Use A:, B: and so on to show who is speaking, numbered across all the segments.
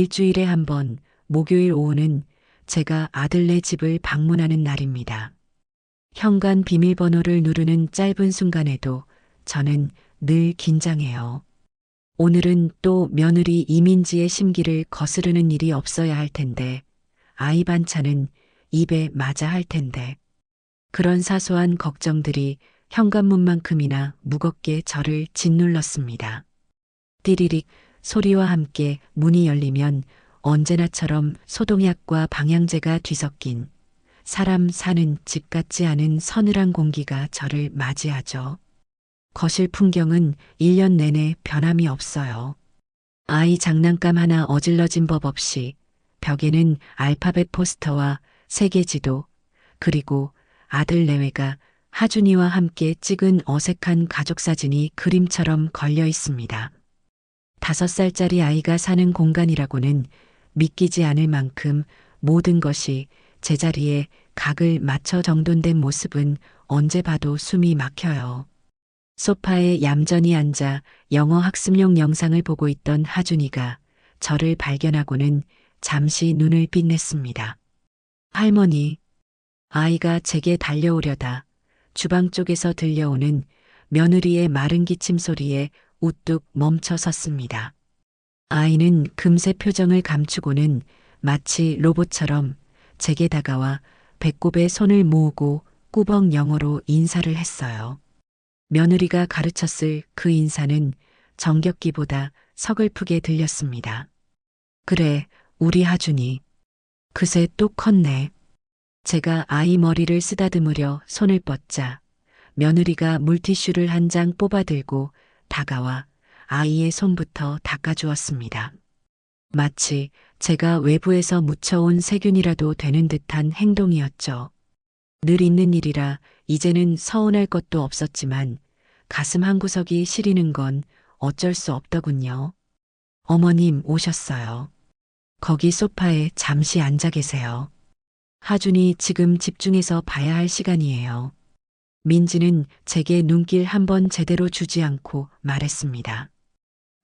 A: 일주일에 한 번, 목요일 오후는 제가 아들네 집을 방문하는 날입니다. 현관 비밀번호를 누르는 짧은 순간에도 저는 늘 긴장해요. 오늘은 또 며느리 이민지의 심기를 거스르는 일이 없어야 할 텐데, 아이 반찬은 입에 맞아 할 텐데, 그런 사소한 걱정들이 현관문만큼이나 무겁게 저를 짓눌렀습니다. 띠리릭 소리와 함께 문이 열리면 언제나처럼 소독약과 방향제가 뒤섞인 사람 사는 집 같지 않은 서늘한 공기가 저를 맞이하죠. 거실 풍경은 1년 내내 변함이 없어요. 아이 장난감 하나 어질러진 법 없이 벽에는 알파벳 포스터와 세계 지도, 그리고 아들 내외가 하준이와 함께 찍은 어색한 가족 사진이 그림처럼 걸려 있습니다. 5살짜리 아이가 사는 공간이라고는 믿기지 않을 만큼 모든 것이 제자리에 각을 맞춰 정돈된 모습은 언제 봐도 숨이 막혀요. 소파에 얌전히 앉아 영어 학습용 영상을 보고 있던 하준이가 저를 발견하고는 잠시 눈을 빛냈습니다. 할머니, 아이가 제게 달려오려다 주방 쪽에서 들려오는 며느리의 마른 기침 소리에 우뚝 멈춰 섰습니다. 아이는 금세 표정을 감추고는 마치 로봇처럼 제게 다가와 배꼽에 손을 모으고 꾸벅 영어로 인사를 했어요. 며느리가 가르쳤을 그 인사는 정겹기보다 서글프게 들렸습니다. 그래, 우리 하준이. 그새 또 컸네. 제가 아이 머리를 쓰다듬으려 손을 뻗자 며느리가 물티슈를 한 장 뽑아들고 다가와 아이의 손부터 닦아주었습니다. 마치 제가 외부에서 묻혀온 세균이라도 되는 듯한 행동이었죠. 늘 있는 일이라 이제는 서운할 것도 없었지만 가슴 한구석이 시리는 건 어쩔 수 없더군요. 어머님 오셨어요. 거기 소파에 잠시 앉아 계세요. 하준이 지금 집중해서 봐야 할 시간이에요. 민지는 제게 눈길 한번 제대로 주지 않고 말했습니다.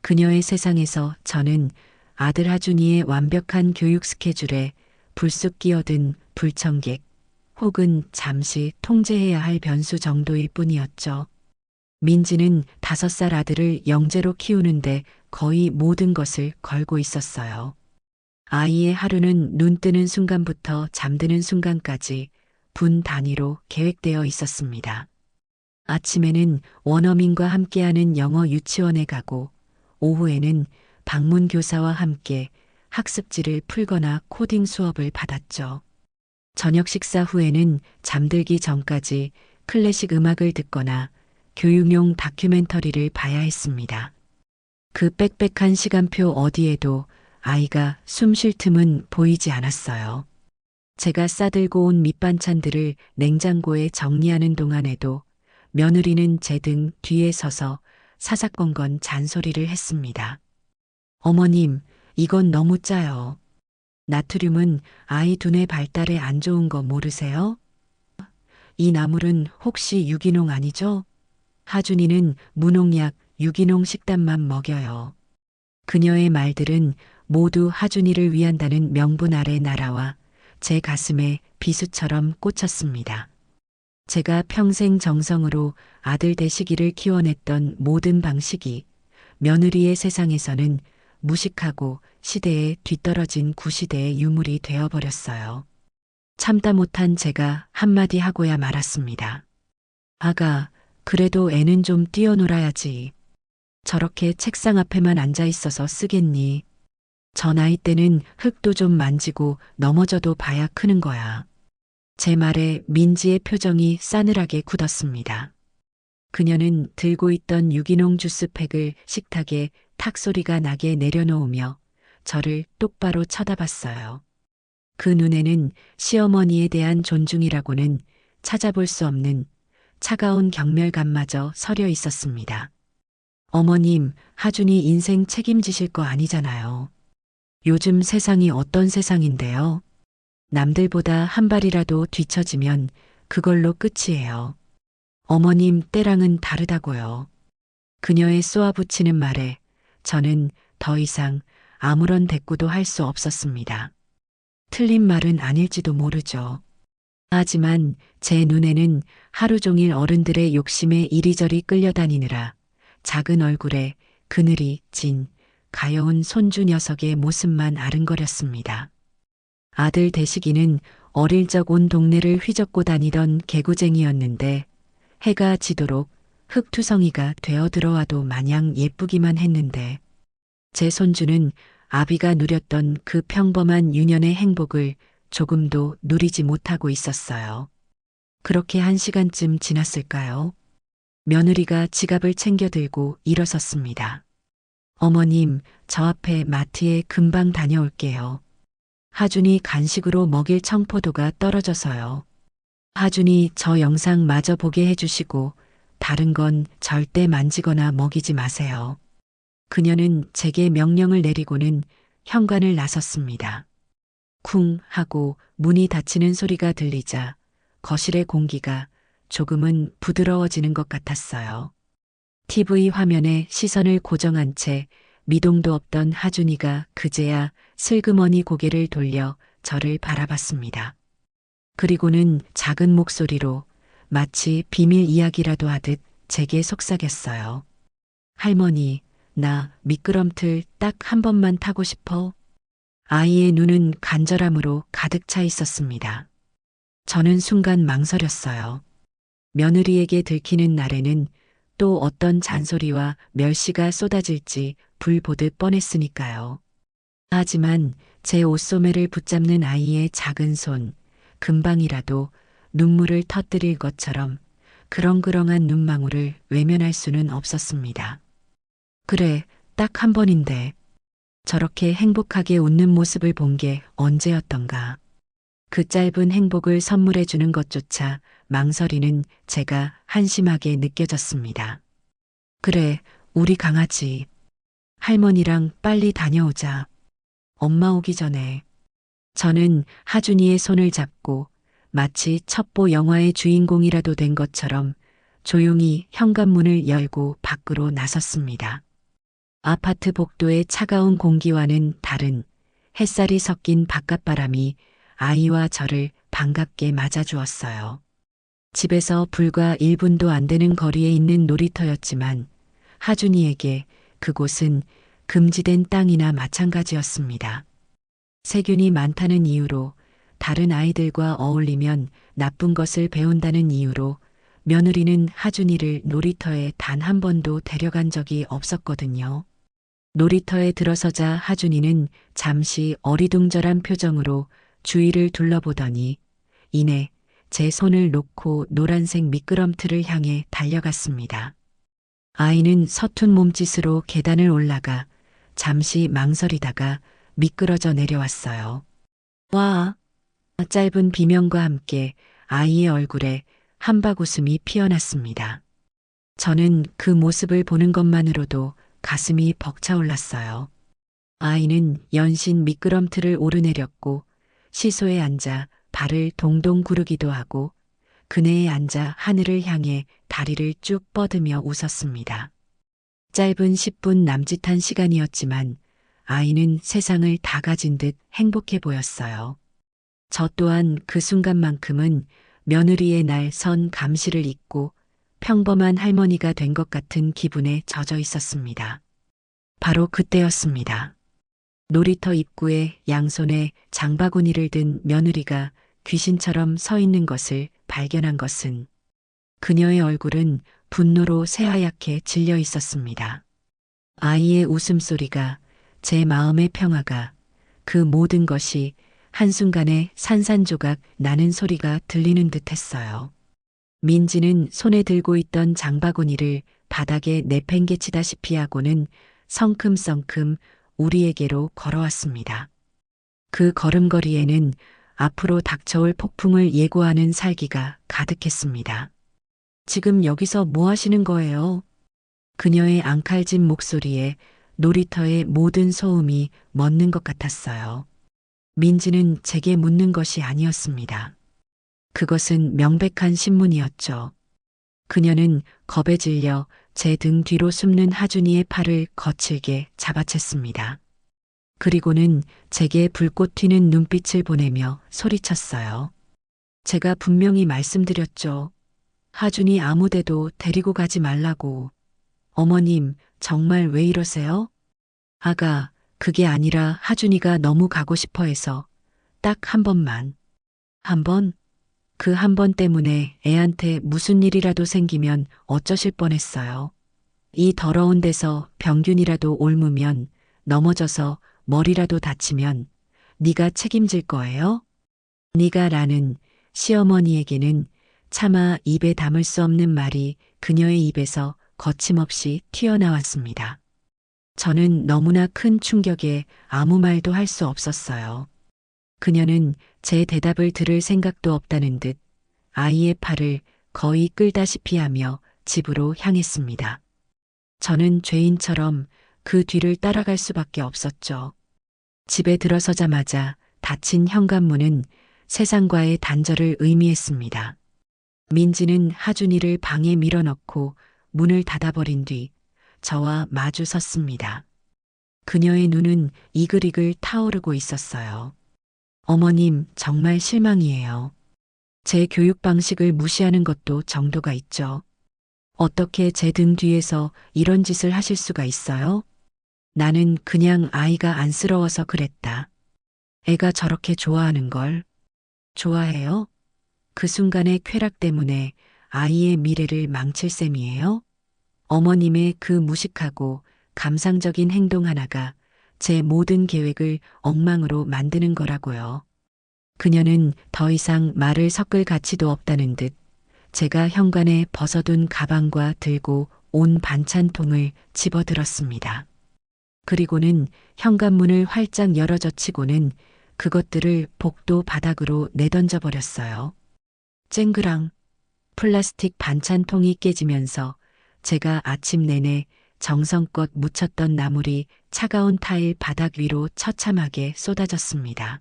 A: 그녀의 세상에서 저는 아들 하준이의 완벽한 교육 스케줄에 불쑥 끼어든 불청객 혹은 잠시 통제해야 할 변수 정도일 뿐이었죠. 민지는 5살 아들을 영재로 키우는데 거의 모든 것을 걸고 있었어요. 아이의 하루는 눈 뜨는 순간부터 잠드는 순간까지 분 단위로 계획되어 있었습니다. 아침에는 원어민과 함께하는 영어 유치원에 가고 오후에는 방문 교사와 함께 학습지를 풀거나 코딩 수업을 받았죠. 저녁 식사 후에는 잠들기 전까지 클래식 음악을 듣거나 교육용 다큐멘터리를 봐야 했습니다. 그 빽빽한 시간표 어디에도 아이가 숨 쉴 틈은 보이지 않았어요. 제가 싸들고 온 밑반찬들을 냉장고에 정리하는 동안에도 며느리는 제 등 뒤에 서서 사사건건 잔소리를 했습니다. 어머님, 이건 너무 짜요. 나트륨은 아이 두뇌 발달에 안 좋은 거 모르세요? 이 나물은 혹시 유기농 아니죠? 하준이는 무농약 유기농 식단만 먹여요. 그녀의 말들은 모두 하준이를 위한다는 명분 아래 날아와 제 가슴에 비수처럼 꽂혔습니다. 제가 평생 정성으로 아들 되시기를 키워냈던 모든 방식이 며느리의 세상에서는 무식하고 시대에 뒤떨어진 구시대의 유물이 되어버렸어요. 참다 못한 제가 한마디 하고야 말았습니다. 아가, 그래도 애는 좀 뛰어놀아야지. 저렇게 책상 앞에만 앉아 있어서 쓰겠니? 저 나이 때는 흙도 좀 만지고 넘어져도 봐야 크는 거야. 제 말에 민지의 표정이 싸늘하게 굳었습니다. 그녀는 들고 있던 유기농 주스팩을 식탁에 탁 소리가 나게 내려놓으며 저를 똑바로 쳐다봤어요. 그 눈에는 시어머니에 대한 존중이라고는 찾아볼 수 없는 차가운 경멸감마저 서려 있었습니다. 어머님, 하준이 인생 책임지실 거 아니잖아요. 요즘 세상이 어떤 세상인데요? 남들보다 한 발이라도 뒤처지면 그걸로 끝이에요. 어머님 때랑은 다르다고요. 그녀의 쏘아붙이는 말에 저는 더 이상 아무런 대꾸도 할 수 없었습니다. 틀린 말은 아닐지도 모르죠. 하지만 제 눈에는 하루 종일 어른들의 욕심에 이리저리 끌려다니느라 작은 얼굴에 그늘이 진 가여운 손주 녀석의 모습만 아른거렸습니다. 아들 대식이는 어릴 적 온 동네를 휘젓고 다니던 개구쟁이였는데 해가 지도록 흙투성이가 되어 들어와도 마냥 예쁘기만 했는데 제 손주는 아비가 누렸던 그 평범한 유년의 행복을 조금도 누리지 못하고 있었어요. 그렇게 1시간쯤 지났을까요? 며느리가 지갑을 챙겨 들고 일어섰습니다. 어머님, 저 앞에 마트에 금방 다녀올게요. 하준이 간식으로 먹일 청포도가 떨어져서요. 하준이 저 영상 마저 보게 해주시고 다른 건 절대 만지거나 먹이지 마세요. 그녀는 제게 명령을 내리고는 현관을 나섰습니다. 쿵 하고 문이 닫히는 소리가 들리자 거실의 공기가 조금은 부드러워지는 것 같았어요. TV 화면에 시선을 고정한 채 미동도 없던 하준이가 그제야 슬그머니 고개를 돌려 저를 바라봤습니다. 그리고는 작은 목소리로 마치 비밀 이야기라도 하듯 제게 속삭였어요. 할머니, 나 미끄럼틀 딱 한 번만 타고 싶어. 아이의 눈은 간절함으로 가득 차 있었습니다. 저는 순간 망설였어요. 며느리에게 들키는 날에는 또 어떤 잔소리와 멸시가 쏟아질지 불 보듯 뻔했으니까요. 하지만 제 옷소매를 붙잡는 아이의 작은 손, 금방이라도 눈물을 터뜨릴 것처럼 그렁그렁한 눈망울을 외면할 수는 없었습니다. 그래, 딱 한 번인데 저렇게 행복하게 웃는 모습을 본 게 언제였던가. 그 짧은 행복을 선물해 주는 것조차 망설이는 제가 한심하게 느껴졌습니다. 그래, 우리 강아지. 할머니랑 빨리 다녀오자. 엄마 오기 전에. 저는 하준이의 손을 잡고 마치 첩보 영화의 주인공이라도 된 것처럼 조용히 현관문을 열고 밖으로 나섰습니다. 아파트 복도의 차가운 공기와는 다른 햇살이 섞인 바깥바람이 아이와 저를 반갑게 맞아주었어요. 집에서 불과 1분도 안 되는 거리에 있는 놀이터였지만 하준이에게 그곳은 금지된 땅이나 마찬가지였습니다. 세균이 많다는 이유로 다른 아이들과 어울리면 나쁜 것을 배운다는 이유로 며느리는 하준이를 놀이터에 단 한 번도 데려간 적이 없었거든요. 놀이터에 들어서자 하준이는 잠시 어리둥절한 표정으로 주위를 둘러보더니 이내 제 손을 놓고 노란색 미끄럼틀을 향해 달려갔습니다. 아이는 서툰 몸짓으로 계단을 올라가 잠시 망설이다가 미끄러져 내려왔어요. 와! 짧은 비명과 함께 아이의 얼굴에 한바구음이 피어났습니다. 저는 그 모습을 보는 것만으로도 가슴이 벅차올랐어요. 아이는 연신 미끄럼틀을 오르내렸고 시소에 앉아 발을 동동 구르기도 하고 그네에 앉아 하늘을 향해 다리를 쭉 뻗으며 웃었습니다. 짧은 10분 남짓한 시간이었지만 아이는 세상을 다 가진 듯 행복해 보였어요. 저 또한 그 순간만큼은 며느리의 날 선 감시를 잊고 평범한 할머니가 된 것 같은 기분에 젖어 있었습니다. 바로 그때였습니다. 놀이터 입구에 양손에 장바구니를 든 며느리가 귀신처럼 서 있는 것을 발견한 것은 그녀의 얼굴은 분노로 새하얗게 질려 있었습니다. 아이의 웃음소리가, 제 마음의 평화가, 그 모든 것이 한순간에 산산조각 나는 소리가 들리는 듯 했어요. 민지는 손에 들고 있던 장바구니를 바닥에 내팽개치다시피 하고는 성큼성큼 우리에게로 걸어왔습니다. 그 걸음걸이에는 앞으로 닥쳐올 폭풍을 예고하는 살기가 가득했습니다. 지금 여기서 뭐 하시는 거예요? 그녀의 앙칼진 목소리에 놀이터의 모든 소음이 멎는 것 같았어요. 민지는 제게 묻는 것이 아니었습니다. 그것은 명백한 신문이었죠. 그녀는 겁에 질려 제 등 뒤로 숨는 하준이의 팔을 거칠게 잡아챘습니다. 그리고는 제게 불꽃 튀는 눈빛을 보내며 소리쳤어요. 제가 분명히 말씀드렸죠. 하준이 아무데도 데리고 가지 말라고. 어머님, 정말 왜 이러세요? 아가, 그게 아니라 하준이가 너무 가고 싶어 해서 딱 한 번만. 한 번? 그 한 번 때문에 애한테 무슨 일이라도 생기면 어쩌실 뻔했어요. 이 더러운 데서 병균이라도 옮으면 넘어져서 머리라도 다치면 네가 책임질 거예요? 네가 라는 시어머니에게는 차마 입에 담을 수 없는 말이 그녀의 입에서 거침없이 튀어나왔습니다. 저는 너무나 큰 충격에 아무 말도 할 수 없었어요. 그녀는 제 대답을 들을 생각도 없다는 듯 아이의 팔을 거의 끌다시피 하며 집으로 향했습니다. 저는 죄인처럼 그 뒤를 따라갈 수밖에 없었죠. 집에 들어서자마자 닫힌 현관문은 세상과의 단절을 의미했습니다. 민지는 하준이를 방에 밀어넣고 문을 닫아버린 뒤 저와 마주 섰습니다. 그녀의 눈은 이글이글 타오르고 있었어요. 어머님, 정말 실망이에요. 제 교육 방식을 무시하는 것도 정도가 있죠. 어떻게 제 등 뒤에서 이런 짓을 하실 수가 있어요? 나는 그냥 아이가 안쓰러워서 그랬다. 애가 저렇게 좋아하는 걸. 좋아해요? 그 순간의 쾌락 때문에 아이의 미래를 망칠 셈이에요? 어머님의 그 무식하고 감상적인 행동 하나가 제 모든 계획을 엉망으로 만드는 거라고요. 그녀는 더 이상 말을 섞을 가치도 없다는 듯 제가 현관에 벗어둔 가방과 들고 온 반찬통을 집어들었습니다. 그리고는 현관문을 활짝 열어젖히고는 그것들을 복도 바닥으로 내던져 버렸어요. 쨍그랑 플라스틱 반찬통이 깨지면서 제가 아침 내내 정성껏 묻혔던 나물이 차가운 타일 바닥 위로 처참하게 쏟아졌습니다.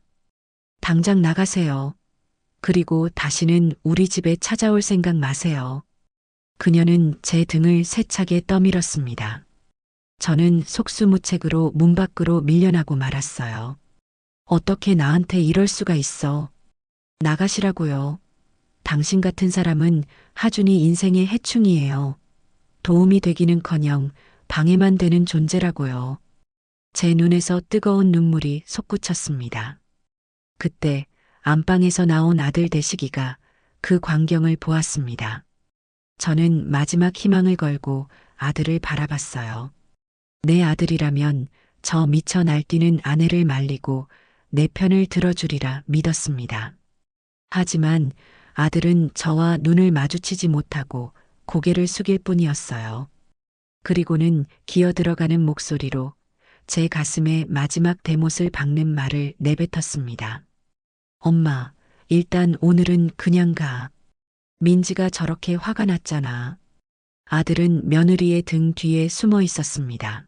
A: 당장 나가세요. 그리고 다시는 우리 집에 찾아올 생각 마세요. 그녀는 제 등을 세차게 떠밀었습니다. 저는 속수무책으로 문 밖으로 밀려나고 말았어요. 어떻게 나한테 이럴 수가 있어. 나가시라고요. 당신 같은 사람은 하준이 인생의 해충이에요. 도움이 되기는커녕 방해만 되는 존재라고요. 제 눈에서 뜨거운 눈물이 솟구쳤습니다. 그때 안방에서 나온 아들 대식이가 그 광경을 보았습니다. 저는 마지막 희망을 걸고 아들을 바라봤어요. 내 아들이라면 저 미쳐 날뛰는 아내를 말리고 내 편을 들어주리라 믿었습니다. 하지만 아들은 저와 눈을 마주치지 못하고 고개를 숙일 뿐이었어요. 그리고는 기어 들어가는 목소리로 제 가슴에 마지막 대못을 박는 말을 내뱉었습니다. 엄마, 일단 오늘은 그냥 가. 민지가 저렇게 화가 났잖아. 아들은 며느리의 등 뒤에 숨어 있었습니다.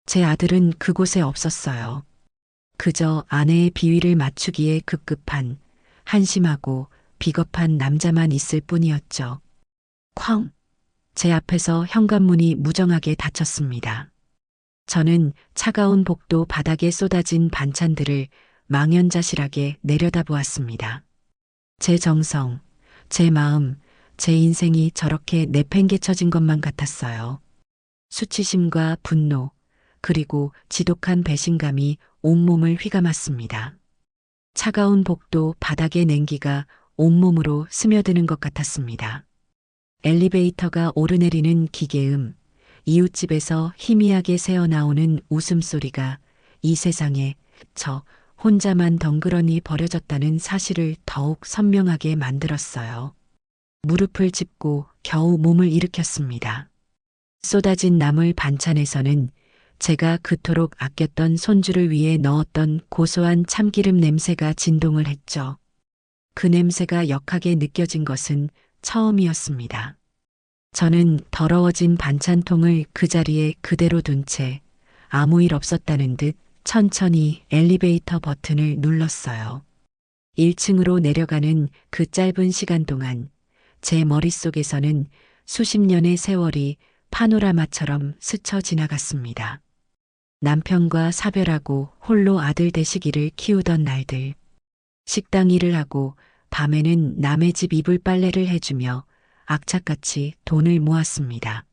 A: 제 아들은 그곳에 없었어요. 그저 아내의 비위를 맞추기에 급급한, 한심하고 비겁한 남자만 있을 뿐이었죠. 쾅! 제 앞에서 현관문이 무정하게 닫혔습니다. 저는 차가운 복도 바닥에 쏟아진 반찬들을 망연자실하게 내려다보았습니다. 제 정성, 제 마음, 제 인생이 저렇게 내팽개쳐진 것만 같았어요. 수치심과 분노, 그리고 지독한 배신감이 온몸을 휘감았습니다. 차가운 복도 바닥의 냉기가 온몸으로 스며드는 것 같았습니다. 엘리베이터가 오르내리는 기계음, 이웃집에서 희미하게 새어나오는 웃음소리가 이 세상에 저 혼자만 덩그러니 버려졌다는 사실을 더욱 선명하게 만들었어요. 무릎을 짚고 겨우 몸을 일으켰습니다. 쏟아진 나물 반찬에서는 제가 그토록 아꼈던 손주를 위해 넣었던 고소한 참기름 냄새가 진동을 했죠. 그 냄새가 역하게 느껴진 것은 처음이었습니다. 저는 더러워진 반찬통을 그 자리에 그대로 둔 채 아무 일 없었다는 듯 천천히 엘리베이터 버튼을 눌렀어요. 1층으로 내려가는 그 짧은 시간 동안 제 머릿속에서는 수십 년의 세월이 파노라마처럼 스쳐 지나갔습니다. 남편과 사별하고 홀로 아들 대식이를 키우던 날들. 식당 일을 하고 밤에는 남의 집 이불 빨래를 해주며 악착같이 돈을 모았습니다.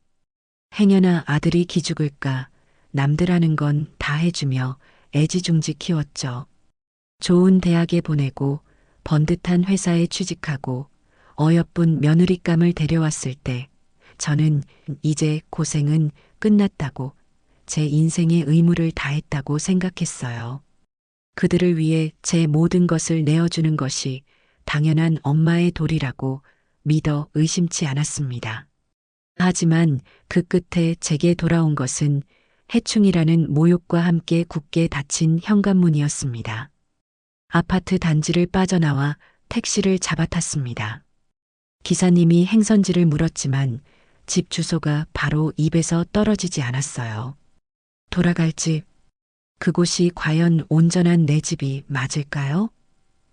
A: 행여나 아들이 기죽을까 남들 하는 건 다 해주며 애지중지 키웠죠. 좋은 대학에 보내고 번듯한 회사에 취직하고 어여쁜 며느리감을 데려왔을 때 저는 이제 고생은 끝났다고 제 인생의 의무를 다했다고 생각했어요. 그들을 위해 제 모든 것을 내어주는 것이 당연한 엄마의 도리라고 믿어 의심치 않았습니다. 하지만 그 끝에 제게 돌아온 것은 해충이라는 모욕과 함께 굳게 닫힌 현관문이었습니다. 아파트 단지를 빠져나와 택시를 잡아탔습니다. 기사님이 행선지를 물었지만 집 주소가 바로 입에서 떨어지지 않았어요. 돌아갈 집, 그곳이 과연 온전한 내 집이 맞을까요?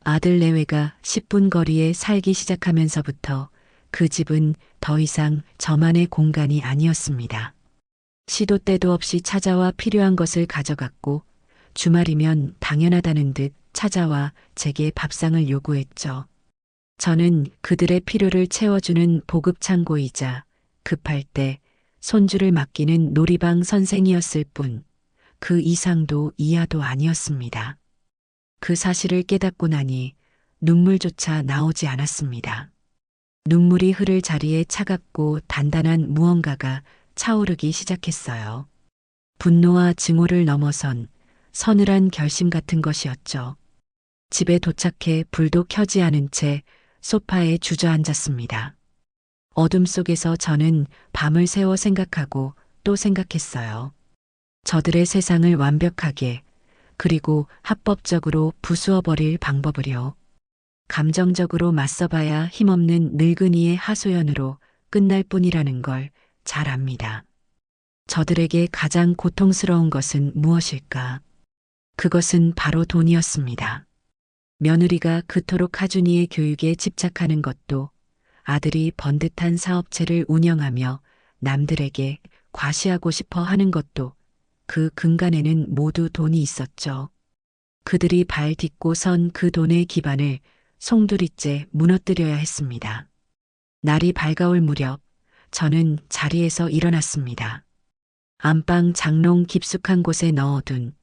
A: 아들 내외가 10분 거리에 살기 시작하면서부터 그 집은 더 이상 저만의 공간이 아니었습니다. 시도 때도 없이 찾아와 필요한 것을 가져갔고 주말이면 당연하다는 듯 찾아와 제게 밥상을 요구했죠. 저는 그들의 필요를 채워주는 보급창고이자 급할 때 손주를 맡기는 놀이방 선생이었을 뿐 그 이상도 이하도 아니었습니다. 그 사실을 깨닫고 나니 눈물조차 나오지 않았습니다. 눈물이 흐를 자리에 차갑고 단단한 무언가가 차오르기 시작했어요. 분노와 증오를 넘어선 서늘한 결심 같은 것이었죠. 집에 도착해 불도 켜지 않은 채 소파에 주저앉았습니다. 어둠 속에서 저는 밤을 새워 생각하고 또 생각했어요. 저들의 세상을 완벽하게 그리고 합법적으로 부수어버릴 방법을요. 감정적으로 맞서봐야 힘없는 늙은이의 하소연으로 끝날 뿐이라는 걸 잘 압니다. 저들에게 가장 고통스러운 것은 무엇일까? 그것은 바로 돈이었습니다. 며느리가 그토록 하준이의 교육에 집착하는 것도 아들이 번듯한 사업체를 운영하며 남들에게 과시하고 싶어 하는 것도 그 근간에는 모두 돈이 있었죠. 그들이 발 딛고 선 그 돈의 기반을 송두리째 무너뜨려야 했습니다. 날이 밝아올 무렵 저는 자리에서 일어났습니다. 안방 장롱 깊숙한 곳에 넣어둔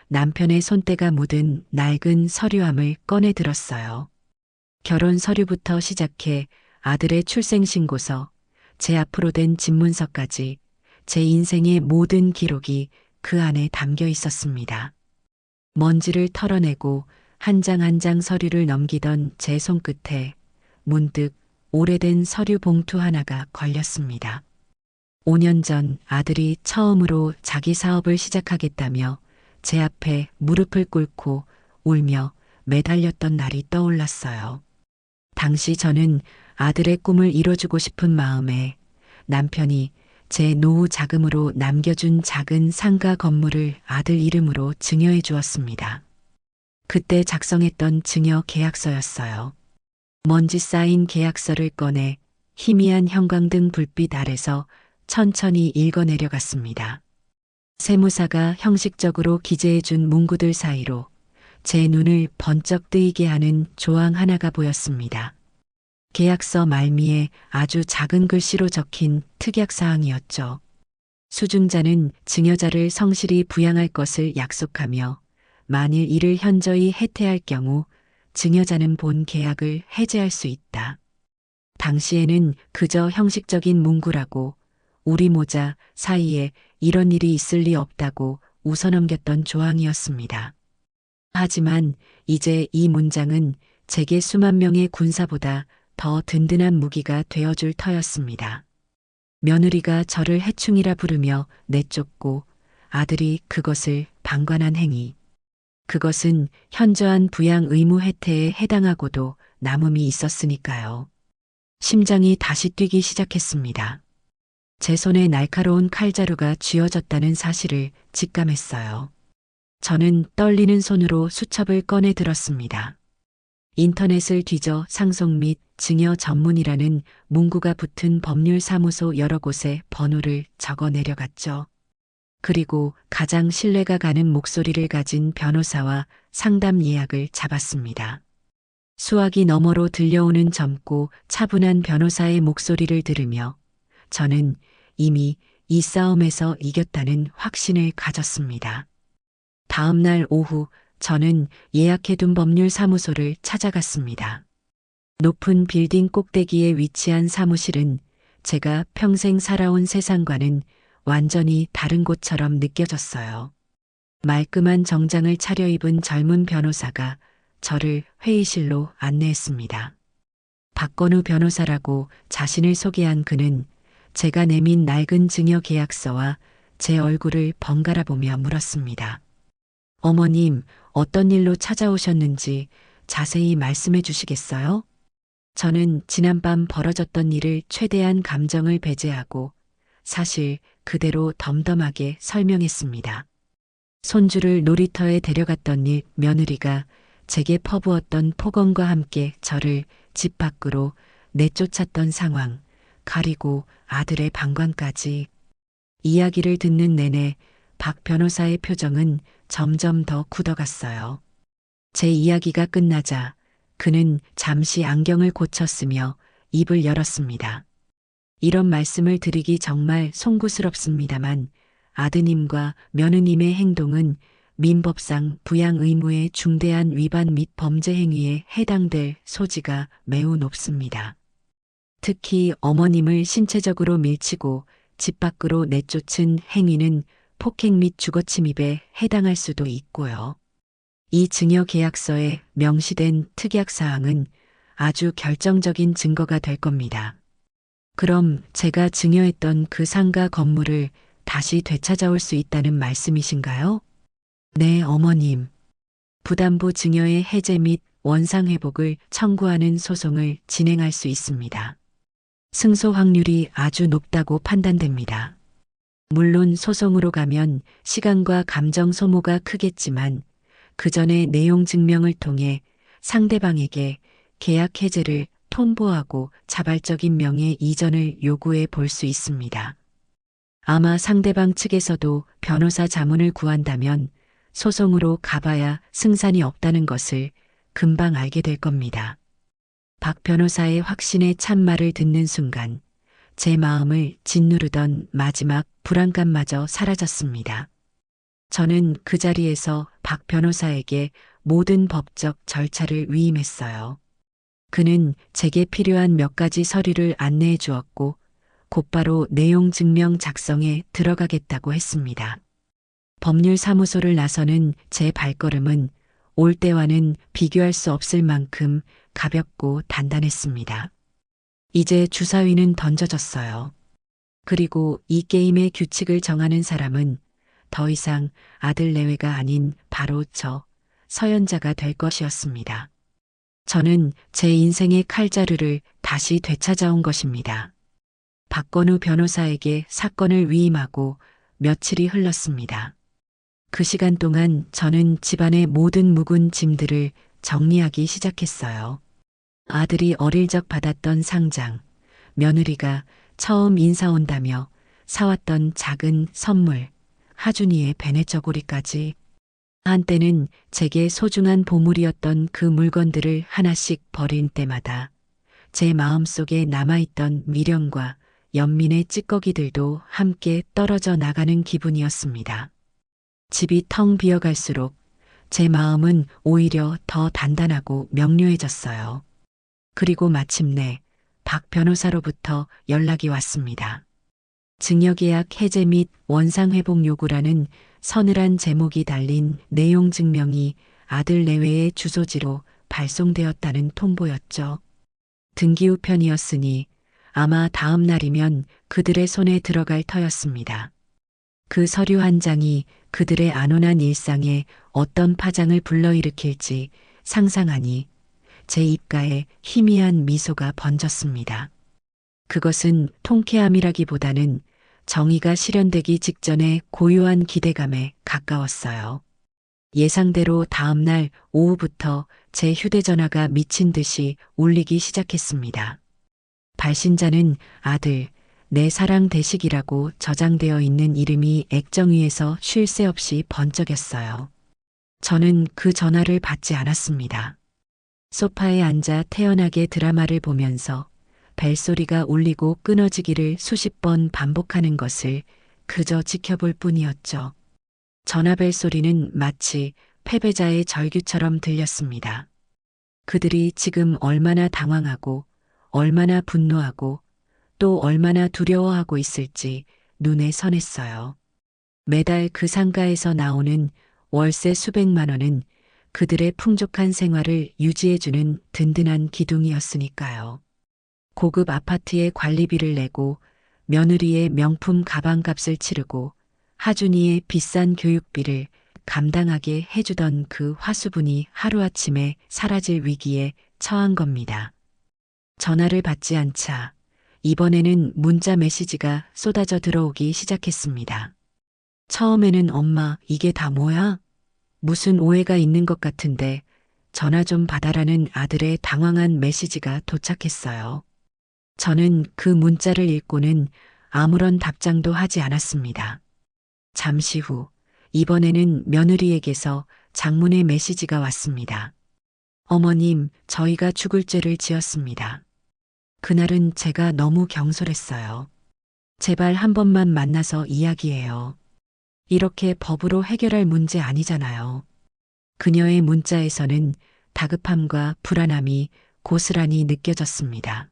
A: 남편의 손때가 묻은 낡은 서류함을 꺼내 들었어요. 결혼 서류부터 시작해 아들의 출생신고서, 제 앞으로 된 집문서까지 제 인생의 모든 기록이 그 안에 담겨 있었습니다. 먼지를 털어내고 한 장 한 장 서류를 넘기던 제 손끝에 문득 오래된 서류 봉투 하나가 걸렸습니다. 5년 전 아들이 처음으로 자기 사업을 시작하겠다며 제 앞에 무릎을 꿇고 울며 매달렸던 날이 떠올랐어요. 당시 저는 아들의 꿈을 이뤄주고 싶은 마음에 남편이 제 노후 자금으로 남겨준 작은 상가 건물을 아들 이름으로 증여해 주었습니다. 그때 작성했던 증여 계약서였어요. 먼지 쌓인 계약서를 꺼내 희미한 형광등 불빛 아래서 천천히 읽어내려갔습니다. 세무사가 형식적으로 기재해 준 문구들 사이로 제 눈을 번쩍 뜨이게 하는 조항 하나가 보였습니다. 계약서 말미에 아주 작은 글씨로 적힌 특약사항이었죠. 수증자는 증여자를 성실히 부양할 것을 약속하며 만일 이를 현저히 해태할 경우 증여자는 본 계약을 해제할 수 있다. 당시에는 그저 형식적인 문구라고 우리 모자 사이에 이런 일이 있을 리 없다고 웃어넘겼던 조항이었습니다. 하지만 이제 이 문장은 제게 수만 명의 군사보다 더 든든한 무기가 되어줄 터였습니다. 며느리가 저를 해충이라 부르며 내쫓고 아들이 그것을 방관한 행위. 그것은 현저한 부양 의무 혜택에 해당하고도 남음이 있었으니까요. 심장이 다시 뛰기 시작했습니다. 제 손에 날카로운 칼자루가 쥐어졌다는 사실을 직감했어요. 저는 떨리는 손으로 수첩을 꺼내 들었습니다. 인터넷을 뒤져 상속 및 증여 전문이라는 문구가 붙은 법률사무소 여러 곳에 번호를 적어 내려갔죠. 그리고 가장 신뢰가 가는 목소리를 가진 변호사와 상담 예약을 잡았습니다. 수화기 너머로 들려오는 젊고 차분한 변호사의 목소리를 들으며 저는 이미 이 싸움에서 이겼다는 확신을 가졌습니다. 다음 날 오후 저는 예약해둔 법률사무소를 찾아갔습니다. 높은 빌딩 꼭대기에 위치한 사무실은 제가 평생 살아온 세상과는 완전히 다른 곳처럼 느껴졌어요. 말끔한 정장을 차려입은 젊은 변호사가 저를 회의실로 안내했습니다. 박건우 변호사라고 자신을 소개한 그는 제가 내민 낡은 증여 계약서와 제 얼굴을 번갈아 보며 물었습니다. 어머님, 어떤 일로 찾아오셨는지 자세히 말씀해 주시겠어요? 저는 지난밤 벌어졌던 일을 최대한 감정을 배제하고 사실 그대로 덤덤하게 설명했습니다. 손주를 놀이터에 데려갔던 일, 며느리가 제게 퍼부었던 폭언과 함께 저를 집 밖으로 내쫓았던 상황, 가리고 아들의 방관까지. 이야기를 듣는 내내 박 변호사의 표정은 점점 더 굳어갔어요. 제 이야기가 끝나자 그는 잠시 안경을 고쳤으며 입을 열었습니다. 이런 말씀을 드리기 정말 송구스럽습니다만 아드님과 며느님의 행동은 민법상 부양 의무의 중대한 위반 및 범죄 행위에 해당될 소지가 매우 높습니다. 특히 어머님을 신체적으로 밀치고 집 밖으로 내쫓은 행위는 폭행 및 주거침입에 해당할 수도 있고요. 이 증여 계약서에 명시된 특약사항은 아주 결정적인 증거가 될 겁니다. 그럼 제가 증여했던 그 상가 건물을 다시 되찾아올 수 있다는 말씀이신가요? 네, 어머님. 부담부 증여의 해제 및 원상 회복을 청구하는 소송을 진행할 수 있습니다. 승소 확률이 아주 높다고 판단됩니다. 물론 소송으로 가면 시간과 감정 소모가 크겠지만 그 전에 내용 증명을 통해 상대방에게 계약 해제를 통보하고 자발적인 명예 이전을 요구해 볼 수 있습니다. 아마 상대방 측에서도 변호사 자문을 구한다면 소송으로 가봐야 승산이 없다는 것을 금방 알게 될 겁니다. 박 변호사의 확신의 참말을 듣는 순간 제 마음을 짓누르던 마지막 불안감마저 사라졌습니다. 저는 그 자리에서 박 변호사에게 모든 법적 절차를 위임했어요. 그는 제게 필요한 몇 가지 서류를 안내해 주었고 곧바로 내용 증명 작성에 들어가겠다고 했습니다. 법률사무소를 나서는 제 발걸음은 올 때와는 비교할 수 없을 만큼 가볍고 단단했습니다. 이제 주사위는 던져졌어요. 그리고 이 게임의 규칙을 정하는 사람은 더 이상 아들 내외가 아닌 바로 저 서연자가 될 것이었습니다. 저는 제 인생의 칼자루를 다시 되찾아온 것입니다. 박건우 변호사에게 사건을 위임하고 며칠이 흘렀습니다. 그 시간 동안 저는 집안의 모든 묵은 짐들을 정리하기 시작했어요. 아들이 어릴 적 받았던 상장, 며느리가 처음 인사 온다며 사왔던 작은 선물, 하준이의 베네저고리까지. 한때는 제게 소중한 보물이었던 그 물건들을 하나씩 버린 때마다 제 마음속에 남아있던 미련과 연민의 찌꺼기들도 함께 떨어져 나가는 기분이었습니다. 집이 텅 비어갈수록 제 마음은 오히려 더 단단하고 명료해졌어요. 그리고 마침내 박 변호사로부터 연락이 왔습니다. 증여계약 해제 및 원상회복 요구라는 서늘한 제목이 달린 내용 증명이 아들 내외의 주소지로 발송되었다는 통보였죠. 등기우편이었으니 아마 다음 날이면 그들의 손에 들어갈 터였습니다. 그 서류 한 장이 그들의 안온한 일상에 어떤 파장을 불러일으킬지 상상하니 제 입가에 희미한 미소가 번졌습니다. 그것은 통쾌함이라기보다는 정의가 실현되기 직전의 고요한 기대감에 가까웠어요. 예상대로 다음 날 오후부터 제 휴대전화가 미친 듯이 울리기 시작했습니다. 발신자는 아들, 내 사랑 대식이라고 저장되어 있는 이름이 액정 위에서 쉴 새 없이 번쩍였어요. 저는 그 전화를 받지 않았습니다. 소파에 앉아 태연하게 드라마를 보면서 벨소리가 울리고 끊어지기를 수십 번 반복하는 것을 그저 지켜볼 뿐이었죠. 전화벨 소리는 마치 패배자의 절규처럼 들렸습니다. 그들이 지금 얼마나 당황하고 얼마나 분노하고 또 얼마나 두려워하고 있을지 눈에 선했어요. 매달 그 상가에서 나오는 월세 수백만 원은 그들의 풍족한 생활을 유지해주는 든든한 기둥이었으니까요. 고급 아파트의 관리비를 내고 며느리의 명품 가방값을 치르고 하준이의 비싼 교육비를 감당하게 해주던 그 화수분이 하루아침에 사라질 위기에 처한 겁니다. 전화를 받지 않자 이번에는 문자 메시지가 쏟아져 들어오기 시작했습니다. 처음에는 엄마, 이게 다 뭐야? 무슨 오해가 있는 것 같은데 전화 좀 받아라는 아들의 당황한 메시지가 도착했어요. 저는 그 문자를 읽고는 아무런 답장도 하지 않았습니다. 잠시 후, 이번에는 며느리에게서 장문의 메시지가 왔습니다. 어머님, 저희가 죽을 죄를 지었습니다. 그날은 제가 너무 경솔했어요. 제발 한 번만 만나서 이야기해요. 이렇게 법으로 해결할 문제 아니잖아요. 그녀의 문자에서는 다급함과 불안함이 고스란히 느껴졌습니다.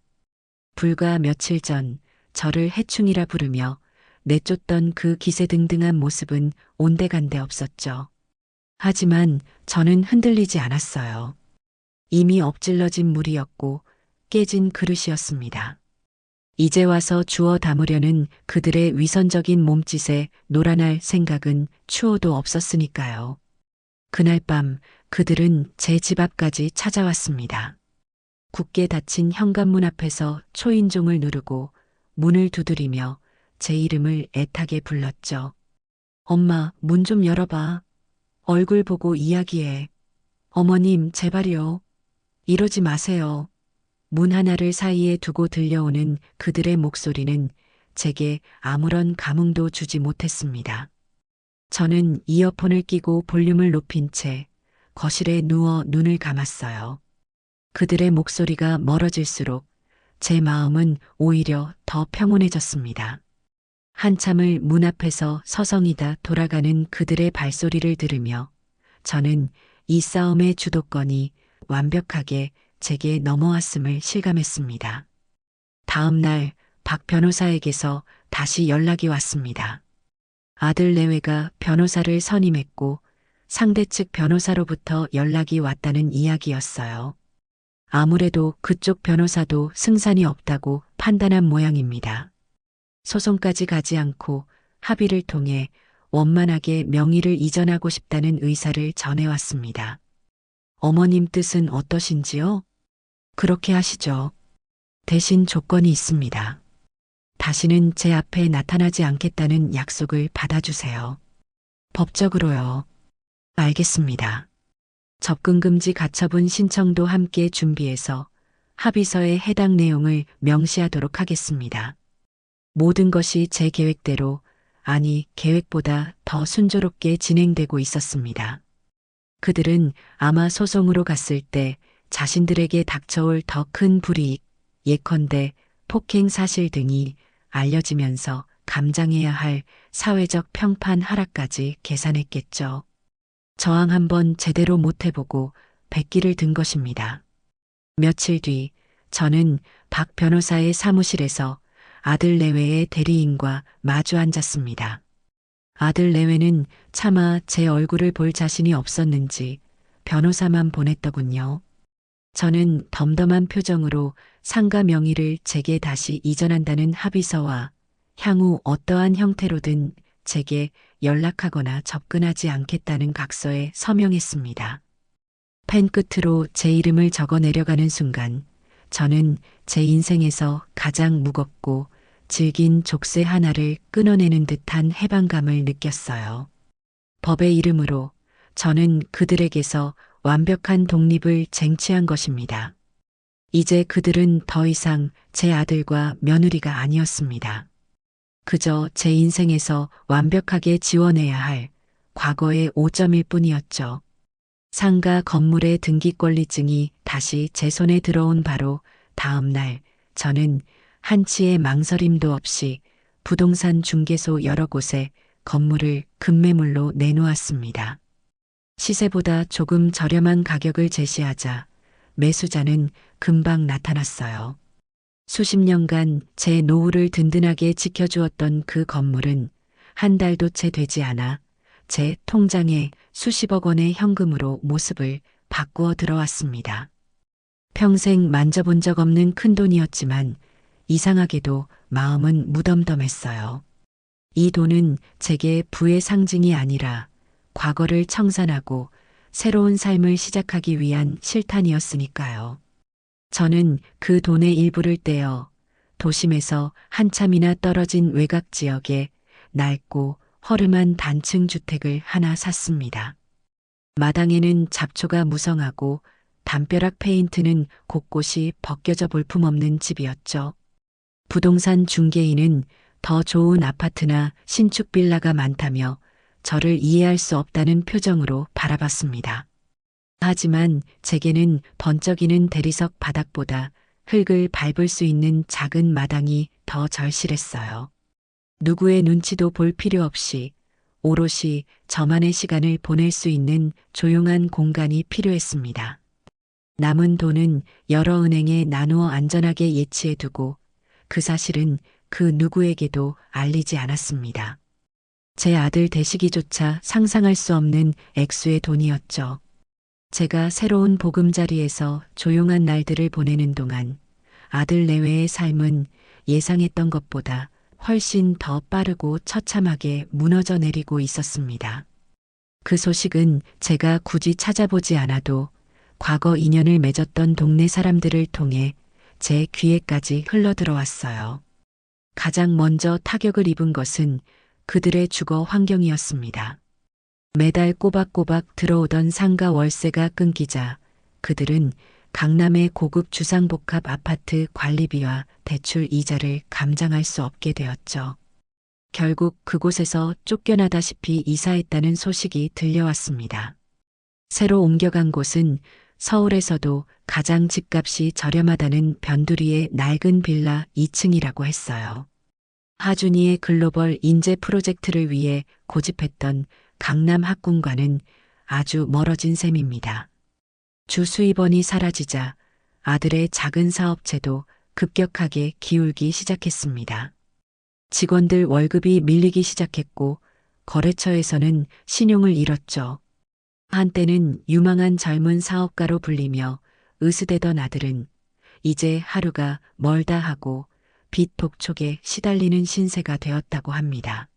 A: 불과 며칠 전 저를 해충이라 부르며 내쫓던 그 기세등등한 모습은 온데간데 없었죠. 하지만 저는 흔들리지 않았어요. 이미 엎질러진 물이었고 깨진 그릇이었습니다. 이제 와서 주워 담으려는 그들의 위선적인 몸짓에 놀아날 생각은 추호도 없었으니까요. 그날 밤 그들은 제 집 앞까지 찾아왔습니다. 굳게 닫힌 현관문 앞에서 초인종을 누르고 문을 두드리며 제 이름을 애타게 불렀죠. 엄마, 문 좀 열어봐. 얼굴 보고 이야기해. 어머님, 제발요. 이러지 마세요. 문 하나를 사이에 두고 들려오는 그들의 목소리는 제게 아무런 감흥도 주지 못했습니다. 저는 이어폰을 끼고 볼륨을 높인 채 거실에 누워 눈을 감았어요. 그들의 목소리가 멀어질수록 제 마음은 오히려 더 평온해졌습니다. 한참을 문 앞에서 서성이다 돌아가는 그들의 발소리를 들으며 저는 이 싸움의 주도권이 완벽하게 제게 넘어왔음을 실감했습니다. 다음 날 박 변호사에게서 다시 연락이 왔습니다. 아들 내외가 변호사를 선임했고 상대 측 변호사로부터 연락이 왔다는 이야기였어요. 아무래도 그쪽 변호사도 승산이 없다고 판단한 모양입니다. 소송까지 가지 않고 합의를 통해 원만하게 명의를 이전하고 싶다는 의사를 전해왔습니다. 어머님 뜻은 어떠신지요? 그렇게 하시죠. 대신 조건이 있습니다. 다시는 제 앞에 나타나지 않겠다는 약속을 받아주세요. 법적으로요. 알겠습니다. 접근금지 가처분 신청도 함께 준비해서 합의서에 해당 내용을 명시하도록 하겠습니다. 모든 것이 제 계획대로, 아니 계획보다 더 순조롭게 진행되고 있었습니다. 그들은 아마 소송으로 갔을 때 자신들에게 닥쳐올 더 큰 불이익, 예컨대 폭행 사실 등이 알려지면서 감당해야 할 사회적 평판 하락까지 계산했겠죠. 저항 한번 제대로 못 해보고 백기를 든 것입니다. 며칠 뒤 저는 박 변호사의 사무실에서 아들 내외의 대리인과 마주 앉았습니다. 아들 내외는 차마 제 얼굴을 볼 자신이 없었는지 변호사만 보냈더군요. 저는 덤덤한 표정으로 상가 명의를 제게 다시 이전한다는 합의서와 향후 어떠한 형태로든 제게 연락하거나 접근하지 않겠다는 각서에 서명했습니다. 펜 끝으로 제 이름을 적어 내려가는 순간 저는 제 인생에서 가장 무겁고 질긴 족쇄 하나를 끊어내는 듯한 해방감을 느꼈어요. 법의 이름으로 저는 그들에게서 완벽한 독립을 쟁취한 것입니다. 이제 그들은 더 이상 제 아들과 며느리가 아니었습니다. 그저 제 인생에서 완벽하게 지워내야 할 과거의 오점일 뿐이었죠. 상가 건물의 등기권리증이 다시 제 손에 들어온 바로 다음 날 저는 한치의 망설임도 없이 부동산 중개소 여러 곳에 건물을 급매물로 내놓았습니다. 시세보다 조금 저렴한 가격을 제시하자 매수자는 금방 나타났어요. 수십 년간 제 노후를 든든하게 지켜주었던 그 건물은 한 달도 채 되지 않아 제 통장에 수십억 원의 현금으로 모습을 바꾸어 들어왔습니다. 평생 만져본 적 없는 큰돈이었지만 이상하게도 마음은 무덤덤했어요. 이 돈은 제게 부의 상징이 아니라 과거를 청산하고 새로운 삶을 시작하기 위한 실탄이었으니까요. 저는 그 돈의 일부를 떼어 도심에서 한참이나 떨어진 외곽 지역에 낡고 허름한 단층 주택을 하나 샀습니다. 마당에는 잡초가 무성하고 담벼락 페인트는 곳곳이 벗겨져 볼품없는 집이었죠. 부동산 중개인은 더 좋은 아파트나 신축 빌라가 많다며 저를 이해할 수 없다는 표정으로 바라봤습니다. 하지만 제게는 번쩍이는 대리석 바닥보다 흙을 밟을 수 있는 작은 마당이 더 절실했어요. 누구의 눈치도 볼 필요 없이 오롯이 저만의 시간을 보낼 수 있는 조용한 공간이 필요했습니다. 남은 돈은 여러 은행에 나누어 안전하게 예치해두고 그 사실은 그 누구에게도 알리지 않았습니다. 제 아들 대시기조차 상상할 수 없는 액수의 돈이었죠. 제가 새로운 보금자리에서 조용한 날들을 보내는 동안 아들 내외의 삶은 예상했던 것보다 훨씬 더 빠르고 처참하게 무너져 내리고 있었습니다. 그 소식은 제가 굳이 찾아보지 않아도 과거 인연을 맺었던 동네 사람들을 통해 제 귀에까지 흘러들어왔어요. 가장 먼저 타격을 입은 것은 그들의 주거 환경이었습니다. 매달 꼬박꼬박 들어오던 상가 월세가 끊기자 그들은 강남의 고급 주상복합 아파트 관리비와 대출 이자를 감당할 수 없게 되었죠. 결국 그곳에서 쫓겨나다시피 이사했다는 소식이 들려왔습니다. 새로 옮겨간 곳은 서울에서도 가장 집값이 저렴하다는 변두리의 낡은 빌라 2층이라고 했어요. 하준이의 글로벌 인재 프로젝트를 위해 고집했던 강남 학군과는 아주 멀어진 셈입니다. 주 수입원이 사라지자 아들의 작은 사업체도 급격하게 기울기 시작했습니다. 직원들 월급이 밀리기 시작했고 거래처에서는 신용을 잃었죠. 한때는 유망한 젊은 사업가로 불리며 으스대던 아들은 이제 하루가 멀다 하고 빚 독촉에 시달리는 신세가 되었다고 합니다.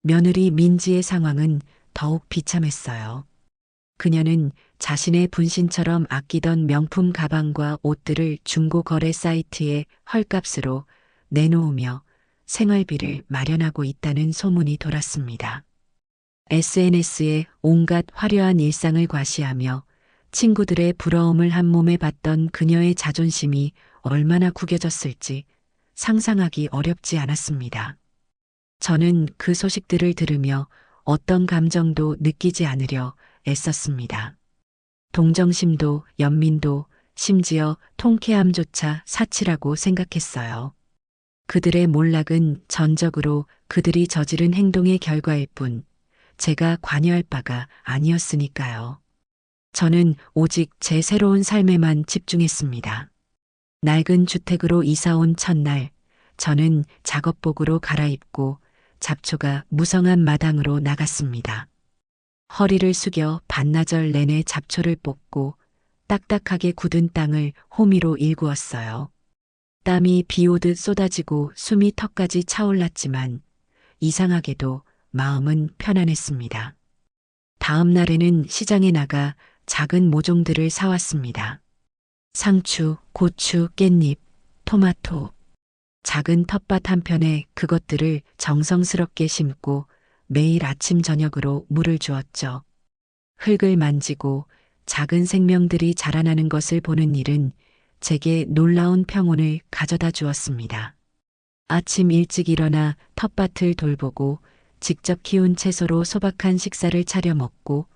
A: 며느리 민지의 상황은 더욱 비참했어요. 그녀는 자신의 분신처럼 아끼던 명품 가방과 옷들을 중고 거래 사이트에 헐값으로 내놓으며 생활비를 마련하고 있다는 소문이 돌았습니다. SNS에 온갖 화려한 일상을 과시하며 친구들의 부러움을 한 몸에 받던 그녀의 자존심이 얼마나 구겨졌을지 상상하기 어렵지 않았습니다. 저는 그 소식들을 들으며 어떤 감정도 느끼지 않으려 애썼습니다. 동정심도 연민도 심지어 통쾌함조차 사치라고 생각했어요. 그들의 몰락은 전적으로 그들이 저지른 행동의 결과일 뿐 제가 관여할 바가 아니었으니까요. 저는 오직 제 새로운 삶에만 집중했습니다. 낡은 주택으로 이사온 첫날 저는 작업복으로 갈아입고 잡초가 무성한 마당으로 나갔습니다. 허리를 숙여 반나절 내내 잡초를 뽑고 딱딱하게 굳은 땅을 호미로 일구었어요. 땀이 비 오듯 쏟아지고 숨이 턱까지 차올랐지만 이상하게도 마음은 편안했습니다. 다음 날에는 시장에 나가 작은 모종들을 사왔습니다. 상추, 고추, 깻잎, 토마토. 작은 텃밭 한편에 그것들을 정성스럽게 심고 매일 아침 저녁으로 물을 주었죠. 흙을 만지고 작은 생명들이 자라나는 것을 보는 일은 제게 놀라운 평온을 가져다 주었습니다. 아침 일찍 일어나 텃밭을 돌보고 직접 키운 채소로 소박한 식사를 차려 먹고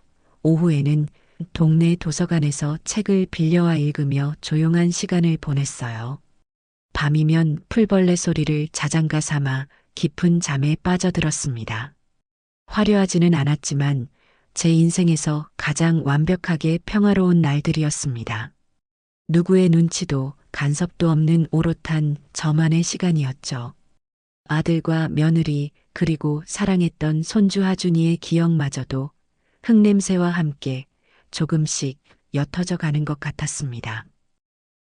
A: 오후에는 동네 도서관에서 책을 빌려와 읽으며 조용한 시간을 보냈어요. 밤이면 풀벌레 소리를 자장가 삼아 깊은 잠에 빠져들었습니다. 화려하지는 않았지만 제 인생에서 가장 완벽하게 평화로운 날들이었습니다. 누구의 눈치도 간섭도 없는 오롯한 저만의 시간이었죠. 아들과 며느리 그리고 사랑했던 손주 하준이의 기억마저도 흙냄새와 함께 조금씩 옅어져 가는 것 같았습니다.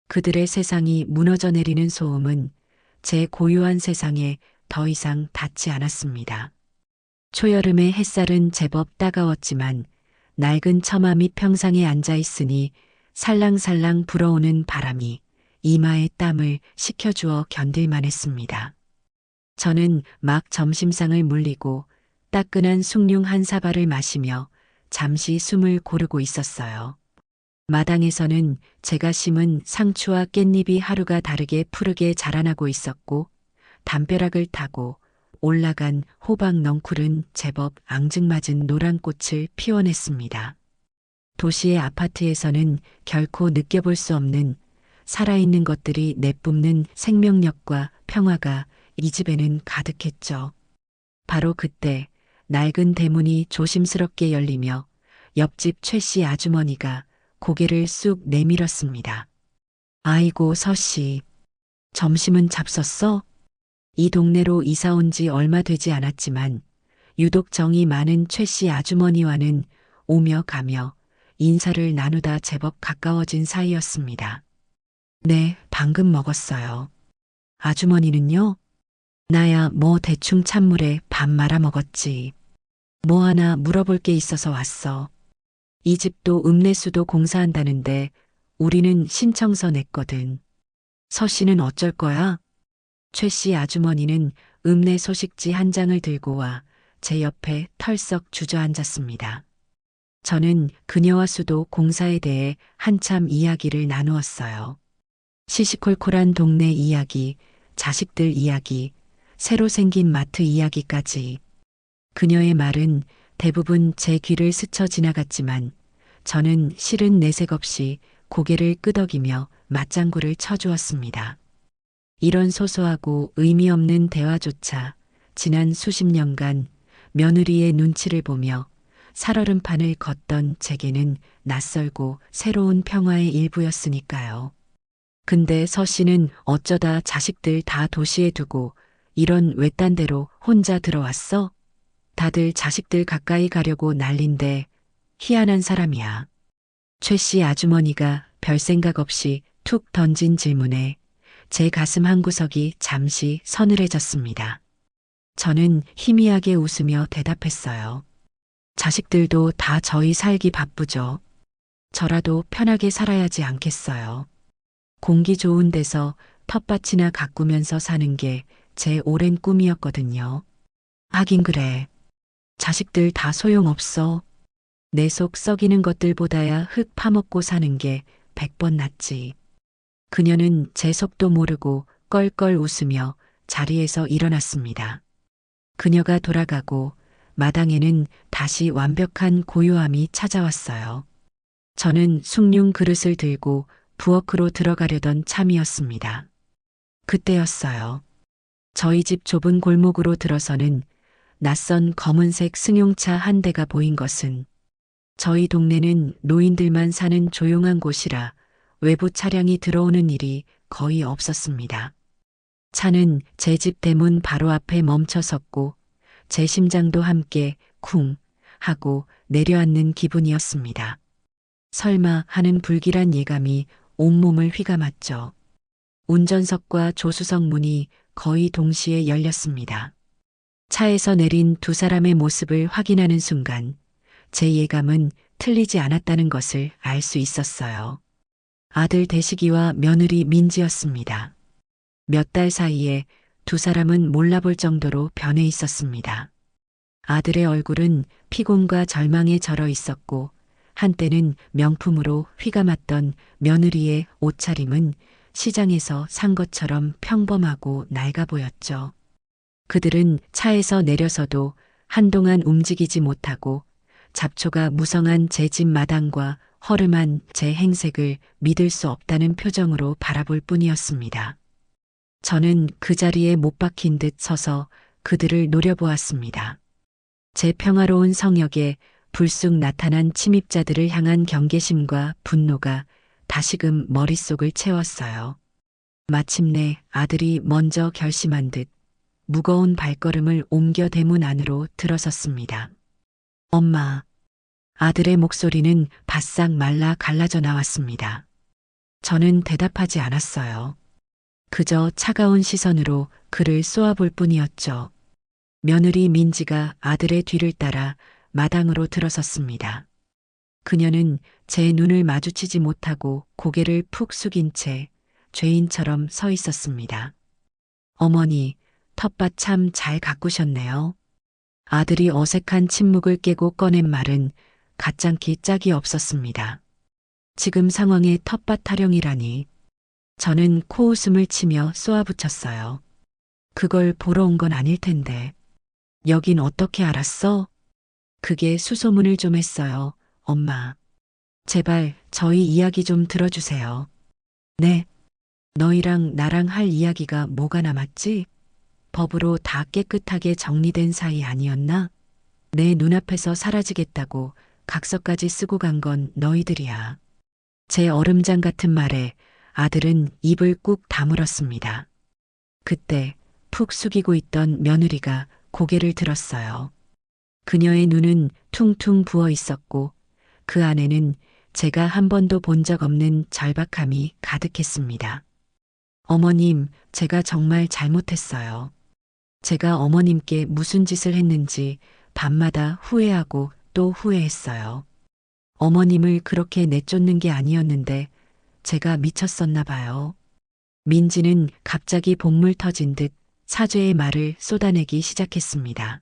A: 그들의 세상이 무너져 내리는 소음은 제 고요한 세상에 더 이상 닿지 않았습니다. 초여름의 햇살은 제법 따가웠지만 낡은 처마 밑 평상에 앉아 있으니 살랑살랑 불어오는 바람이 이마에 땀을 식혀주어 견딜만 했습니다. 저는 막 점심상을 물리고 따끈한 숭늉 한 사발을 마시며 잠시 숨을 고르고 있었어요. 마당에서는 제가 심은 상추와 깻잎이 하루가 다르게 푸르게 자라나고 있었고 담벼락을 타고 올라간 호박 넝쿨은 제법 앙증맞은 노란 꽃을 피워냈습니다. 도시의 아파트에서는 결코 느껴볼 수 없는 살아있는 것들이 내뿜는 생명력과 평화가 이 집에는 가득했죠. 바로 그때 낡은 대문이 조심스럽게 열리며 옆집 최 씨 아주머니가 고개를 쑥 내밀었습니다. 아이고 서씨, 점심은 잡섰어? 이 동네로 이사 온 지 얼마 되지 않았지만 유독 정이 많은 최 씨 아주머니와는 오며 가며 인사를 나누다 제법 가까워진 사이였습니다. 네, 방금 먹었어요. 아주머니는요? 나야 뭐 대충 찬물에 밥 말아 먹었지. 뭐 하나 물어볼 게 있어서 왔어. 이 집도 읍내수도 공사한다는데 우리는 신청서 냈거든. 서 씨는 어쩔 거야? 최 씨 아주머니는 읍내 소식지 한 장을 들고 와 제 옆에 털썩 주저앉았습니다. 저는 그녀와 수도 공사에 대해 한참 이야기를 나누었어요. 시시콜콜한 동네 이야기, 자식들 이야기, 새로 생긴 마트 이야기까지. 그녀의 말은 대부분 제 귀를 스쳐 지나갔지만 저는 실은 내색 없이 고개를 끄덕이며 맞장구를 쳐주었습니다. 이런 소소하고 의미 없는 대화조차 지난 수십 년간 며느리의 눈치를 보며 살얼음판을 걷던 제게는 낯설고 새로운 평화의 일부였으니까요. 근데 서 씨는 어쩌다 자식들 다 도시에 두고 이런 외딴 데로 혼자 들어왔어? 다들 자식들 가까이 가려고 난린데 희한한 사람이야. 최 씨 아주머니가 별 생각 없이 툭 던진 질문에 제 가슴 한구석이 잠시 서늘해졌습니다. 저는 희미하게 웃으며 대답했어요. 자식들도 다 저희 살기 바쁘죠. 저라도 편하게 살아야지 않겠어요. 공기 좋은 데서 텃밭이나 가꾸면서 사는 게 제 오랜 꿈이었거든요. 하긴 그래. 자식들 다 소용없어. 내 속 썩이는 것들보다야 흙 파먹고 사는 게 100번 낫지. 그녀는 제 속도 모르고 껄껄 웃으며 자리에서 일어났습니다. 그녀가 돌아가고 마당에는 다시 완벽한 고요함이 찾아왔어요. 저는 숭늉 그릇을 들고 부엌으로 들어가려던 참이었습니다. 그때였어요. 저희 집 좁은 골목으로 들어서는 낯선 검은색 승용차 한 대가 보인 것은 저희 동네는 노인들만 사는 조용한 곳이라 외부 차량이 들어오는 일이 거의 없었습니다. 차는 제 집 대문 바로 앞에 멈춰 섰고 제 심장도 함께 쿵 하고 내려앉는 기분이었습니다. 설마 하는 불길한 예감이 온몸을 휘감았죠. 운전석과 조수석 문이 거의 동시에 열렸습니다. 차에서 내린 두 사람의 모습을 확인하는 순간 제 예감은 틀리지 않았다는 것을 알 수 있었어요. 아들 대식이와 며느리 민지였습니다. 몇 달 사이에 두 사람은 몰라볼 정도로 변해 있었습니다. 아들의 얼굴은 피곤과 절망에 절어 있었고 한때는 명품으로 휘감았던 며느리의 옷차림은 시장에서 산 것처럼 평범하고 낡아 보였죠. 그들은 차에서 내려서도 한동안 움직이지 못하고 잡초가 무성한 제 집 마당과 허름한 제 행색을 믿을 수 없다는 표정으로 바라볼 뿐이었습니다. 저는 그 자리에 못 박힌 듯 서서 그들을 노려보았습니다. 제 평화로운 성역에 불쑥 나타난 침입자들을 향한 경계심과 분노가 다시금 머릿속을 채웠어요. 마침내 아들이 먼저 결심한 듯 무거운 발걸음을 옮겨 대문 안으로 들어섰습니다. 엄마. 아들의 목소리는 바싹 말라 갈라져 나왔습니다. 저는 대답하지 않았어요. 그저 차가운 시선으로 그를 쏘아볼 뿐이었죠. 며느리 민지가 아들의 뒤를 따라 마당으로 들어섰습니다. 그녀는 제 눈을 마주치지 못하고 고개를 푹 숙인 채 죄인처럼 서 있었습니다. 어머니, 텃밭 참 잘 가꾸셨네요. 아들이 어색한 침묵을 깨고 꺼낸 말은 가짱키 짝이 없었습니다. 지금 상황에 텃밭 타령이라니. 저는 코웃음을 치며 쏘아붙였어요. 그걸 보러 온 건 아닐 텐데. 여긴 어떻게 알았어? 그게 수소문을 좀 했어요, 엄마. 제발 저희 이야기 좀 들어주세요. 네. 너희랑 나랑 할 이야기가 뭐가 남았지? 법으로 다 깨끗하게 정리된 사이 아니었나? 내 눈앞에서 사라지겠다고 각서까지 쓰고 간 건 너희들이야. 제 얼음장 같은 말에 아들은 입을 꾹 다물었습니다. 그때 푹 숙이고 있던 며느리가 고개를 들었어요. 그녀의 눈은 퉁퉁 부어 있었고 그 안에는 제가 한 번도 본 적 없는 절박함이 가득했습니다. 어머님, 제가 정말 잘못했어요. 제가 어머님께 무슨 짓을 했는지 밤마다 후회하고 또 후회했어요. 어머님을 그렇게 내쫓는 게 아니었는데 제가 미쳤었나 봐요. 민지는 갑자기 복물 터진 듯 사죄의 말을 쏟아내기 시작했습니다.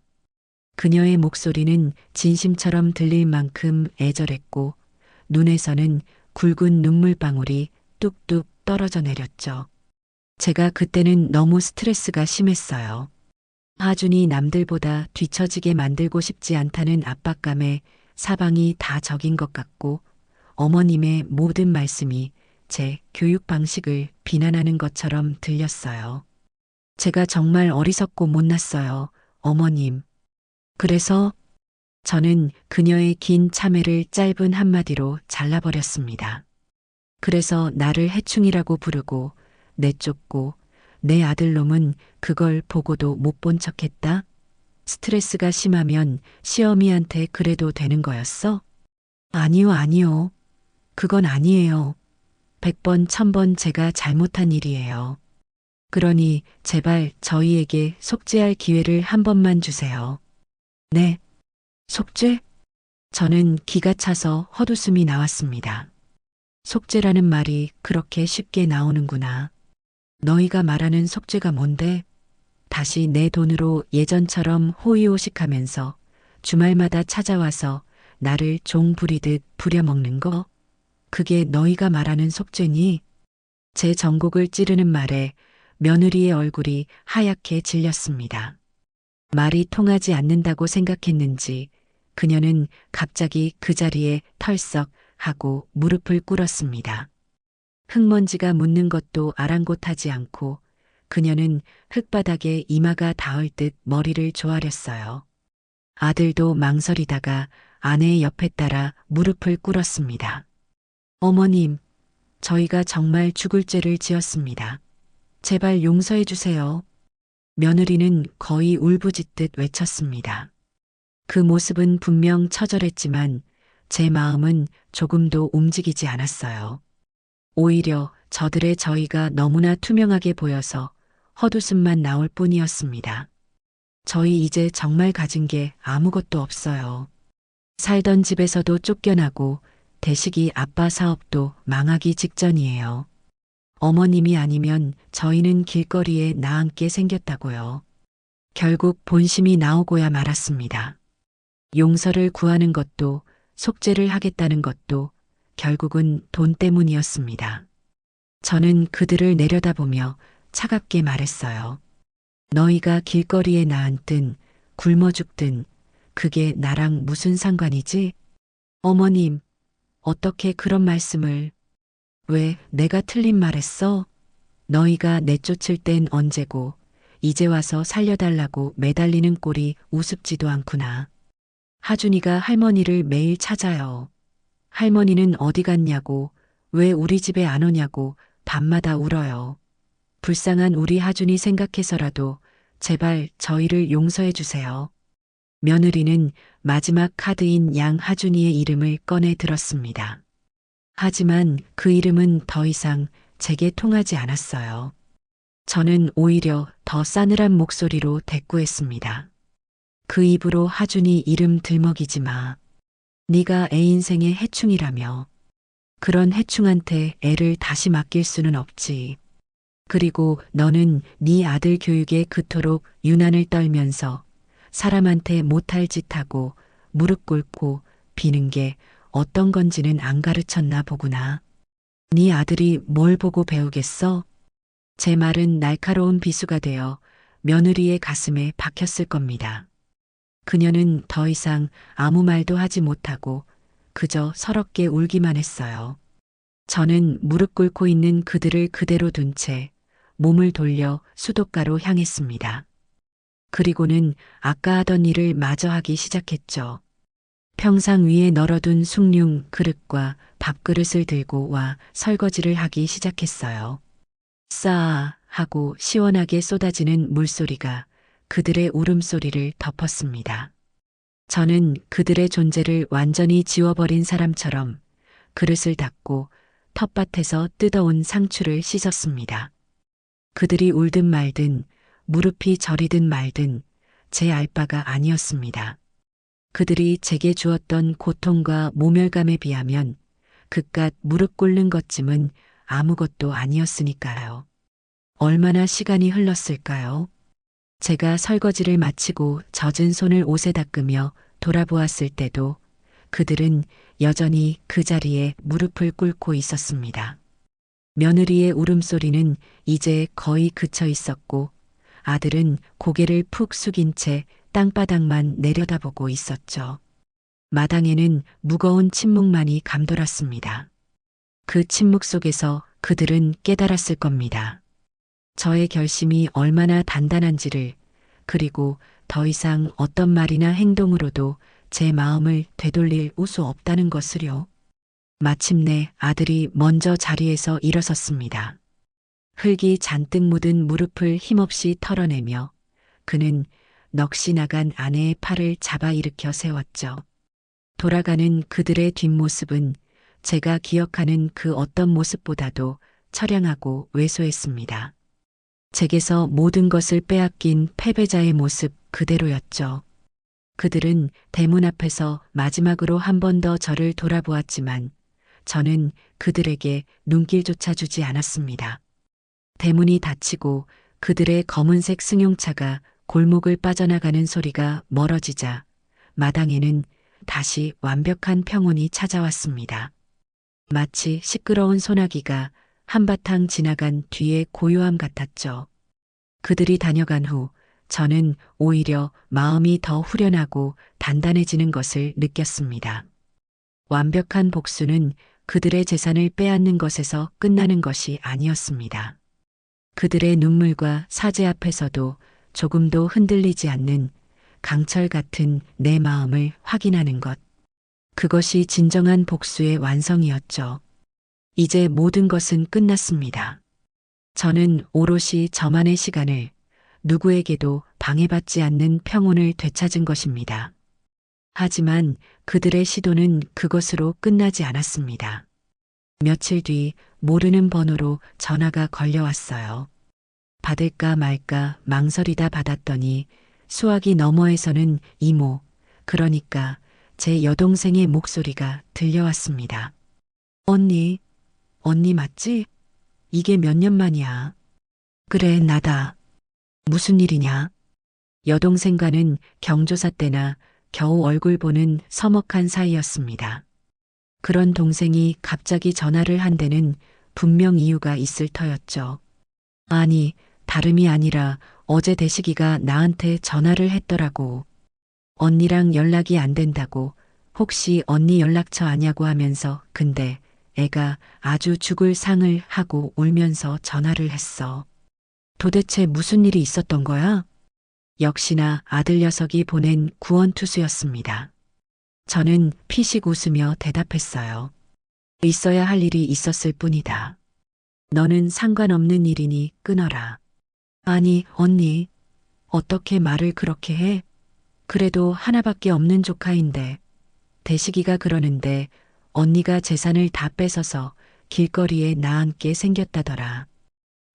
A: 그녀의 목소리는 진심처럼 들릴 만큼 애절했고 눈에서는 굵은 눈물방울이 뚝뚝 떨어져 내렸죠. 제가 그때는 너무 스트레스가 심했어요. 하준이 남들보다 뒤처지게 만들고 싶지 않다는 압박감에 사방이 다 적인 것 같고 어머님의 모든 말씀이 제 교육 방식을 비난하는 것처럼 들렸어요. 제가 정말 어리석고 못났어요, 어머님. 그래서 저는 그녀의 긴 참회를 짧은 한마디로 잘라버렸습니다. 그래서 나를 해충이라고 부르고 내쫓고 내 아들놈은 그걸 보고도 못 본 척했다? 스트레스가 심하면 시어미한테 그래도 되는 거였어? 아니요, 아니요. 그건 아니에요. 100번, 1000번 제가 잘못한 일이에요. 그러니 제발 저희에게 속죄할 기회를 한 번만 주세요. 네. 속죄? 저는 기가 차서 헛웃음이 나왔습니다. 속죄라는 말이 그렇게 쉽게 나오는구나. 너희가 말하는 속죄가 뭔데? 다시 내 돈으로 예전처럼 호의호식하면서 주말마다 찾아와서 나를 종 부리듯 부려먹는 거? 그게 너희가 말하는 속죄니? 제 전곡을 찌르는 말에 며느리의 얼굴이 하얗게 질렸습니다. 말이 통하지 않는다고 생각했는지 그녀는 갑자기 그 자리에 털썩 하고 무릎을 꿇었습니다. 흙먼지가 묻는 것도 아랑곳하지 않고 그녀는 흙바닥에 이마가 닿을 듯 머리를 조아렸어요. 아들도 망설이다가 아내의 옆에 따라 무릎을 꿇었습니다. 어머님, 저희가 정말 죽을 죄를 지었습니다. 제발 용서해 주세요. 며느리는 거의 울부짖듯 외쳤습니다. 그 모습은 분명 처절했지만 제 마음은 조금도 움직이지 않았어요. 오히려 저들의 저희가 너무나 투명하게 보여서 헛웃음만 나올 뿐이었습니다. 저희 이제 정말 가진 게 아무것도 없어요. 살던 집에서도 쫓겨나고 대식이 아빠 사업도 망하기 직전이에요. 어머님이 아니면 저희는 길거리에 나앉게 생겼다고요. 결국 본심이 나오고야 말았습니다. 용서를 구하는 것도 속죄를 하겠다는 것도 결국은 돈 때문이었습니다. 저는 그들을 내려다보며 차갑게 말했어요. 너희가 길거리에 나앉든 굶어 죽든 그게 나랑 무슨 상관이지? 어머님, 어떻게 그런 말씀을... 왜 내가 틀린 말했어? 너희가 내쫓을 땐 언제고 이제 와서 살려달라고 매달리는 꼴이 우습지도 않구나. 하준이가 할머니를 매일 찾아요. 할머니는 어디 갔냐고, 왜 우리 집에 안 오냐고 밤마다 울어요. 불쌍한 우리 하준이 생각해서라도 제발 저희를 용서해 주세요. 며느리는 마지막 카드인 양하준이의 이름을 꺼내 들었습니다. 하지만 그 이름은 더 이상 제게 통하지 않았어요. 저는 오히려 더 싸늘한 목소리로 대꾸했습니다. 그 입으로 하준이 이름 들먹이지 마. 네가 애 인생의 해충이라며. 그런 해충한테 애를 다시 맡길 수는 없지. 그리고 너는 네 아들 교육에 그토록 유난을 떨면서 사람한테 못할 짓하고 무릎 꿇고 비는 게 어떤 건지는 안 가르쳤나 보구나. 네 아들이 뭘 보고 배우겠어? 제 말은 날카로운 비수가 되어 며느리의 가슴에 박혔을 겁니다. 그녀는 더 이상 아무 말도 하지 못하고 그저 서럽게 울기만 했어요. 저는 무릎 꿇고 있는 그들을 그대로 둔 채 몸을 돌려 수도가로 향했습니다. 그리고는 아까 하던 일을 마저 하기 시작했죠. 평상 위에 널어둔 숭늉 그릇과 밥그릇을 들고 와 설거지를 하기 시작했어요. 싸 하고 시원하게 쏟아지는 물소리가 그들의 울음소리를 덮었습니다. 저는 그들의 존재를 완전히 지워버린 사람처럼 그릇을 닫고 텃밭에서 뜯어온 상추를 씻었습니다. 그들이 울든 말든 무릎이 저리든 말든 제 알 바가 아니었습니다. 그들이 제게 주었던 고통과 모멸감에 비하면 그깟 무릎 꿇는 것쯤은 아무것도 아니었으니까요. 얼마나 시간이 흘렀을까요? 제가 설거지를 마치고 젖은 손을 옷에 닦으며 돌아보았을 때도 그들은 여전히 그 자리에 무릎을 꿇고 있었습니다. 며느리의 울음소리는 이제 거의 그쳐 있었고 아들은 고개를 푹 숙인 채 땅바닥만 내려다보고 있었죠. 마당에는 무거운 침묵만이 감돌았습니다. 그 침묵 속에서 그들은 깨달았을 겁니다. 저의 결심이 얼마나 단단한지를, 그리고 더 이상 어떤 말이나 행동으로도 제 마음을 되돌릴 수 없다는 것을요. 마침내 아들이 먼저 자리에서 일어섰습니다. 흙이 잔뜩 묻은 무릎을 힘없이 털어내며 그는 넋이 나간 아내의 팔을 잡아 일으켜 세웠죠. 돌아가는 그들의 뒷모습은 제가 기억하는 그 어떤 모습보다도 처량하고 왜소했습니다. 제게서 모든 것을 빼앗긴 패배자의 모습 그대로였죠. 그들은 대문 앞에서 마지막으로 한 번 더 저를 돌아보았지만 저는 그들에게 눈길조차 주지 않았습니다. 대문이 닫히고 그들의 검은색 승용차가 골목을 빠져나가는 소리가 멀어지자 마당에는 다시 완벽한 평온이 찾아왔습니다. 마치 시끄러운 소나기가 한바탕 지나간 뒤의 고요함 같았죠. 그들이 다녀간 후 저는 오히려 마음이 더 후련하고 단단해지는 것을 느꼈습니다. 완벽한 복수는 그들의 재산을 빼앗는 것에서 끝나는 것이 아니었습니다. 그들의 눈물과 사죄 앞에서도 조금도 흔들리지 않는 강철 같은 내 마음을 확인하는 것. 그것이 진정한 복수의 완성이었죠. 이제 모든 것은 끝났습니다. 저는 오롯이 저만의 시간을, 누구에게도 방해받지 않는 평온을 되찾은 것입니다. 하지만 그들의 시도는 그것으로 끝나지 않았습니다. 며칠 뒤 모르는 번호로 전화가 걸려왔어요. 받을까 말까 망설이다 받았더니 수화기 너머에서는 이모, 그러니까 제 여동생의 목소리가 들려왔습니다. 언니 맞지? 이게 몇 년 만이야. 그래, 나다. 무슨 일이냐? 여동생과는 경조사 때나 겨우 얼굴 보는 서먹한 사이였습니다. 그런 동생이 갑자기 전화를 한 데는 분명 이유가 있을 터였죠. 아니, 다름이 아니라 어제 대식이가 나한테 전화를 했더라고. 언니랑 연락이 안 된다고, 혹시 언니 연락처 아냐고 하면서, 근데 애가 아주 죽을 상을 하고 울면서 전화를 했어. 도대체 무슨 일이 있었던 거야? 역시나 아들 녀석이 보낸 구원투수였습니다. 저는 피식 웃으며 대답했어요. 있어야 할 일이 있었을 뿐이다. 너는 상관없는 일이니 끊어라. 아니, 언니, 어떻게 말을 그렇게 해? 그래도 하나밖에 없는 조카인데. 대식이가 그러는데 언니가 재산을 다 뺏어서 길거리에 나앉게 생겼다더라.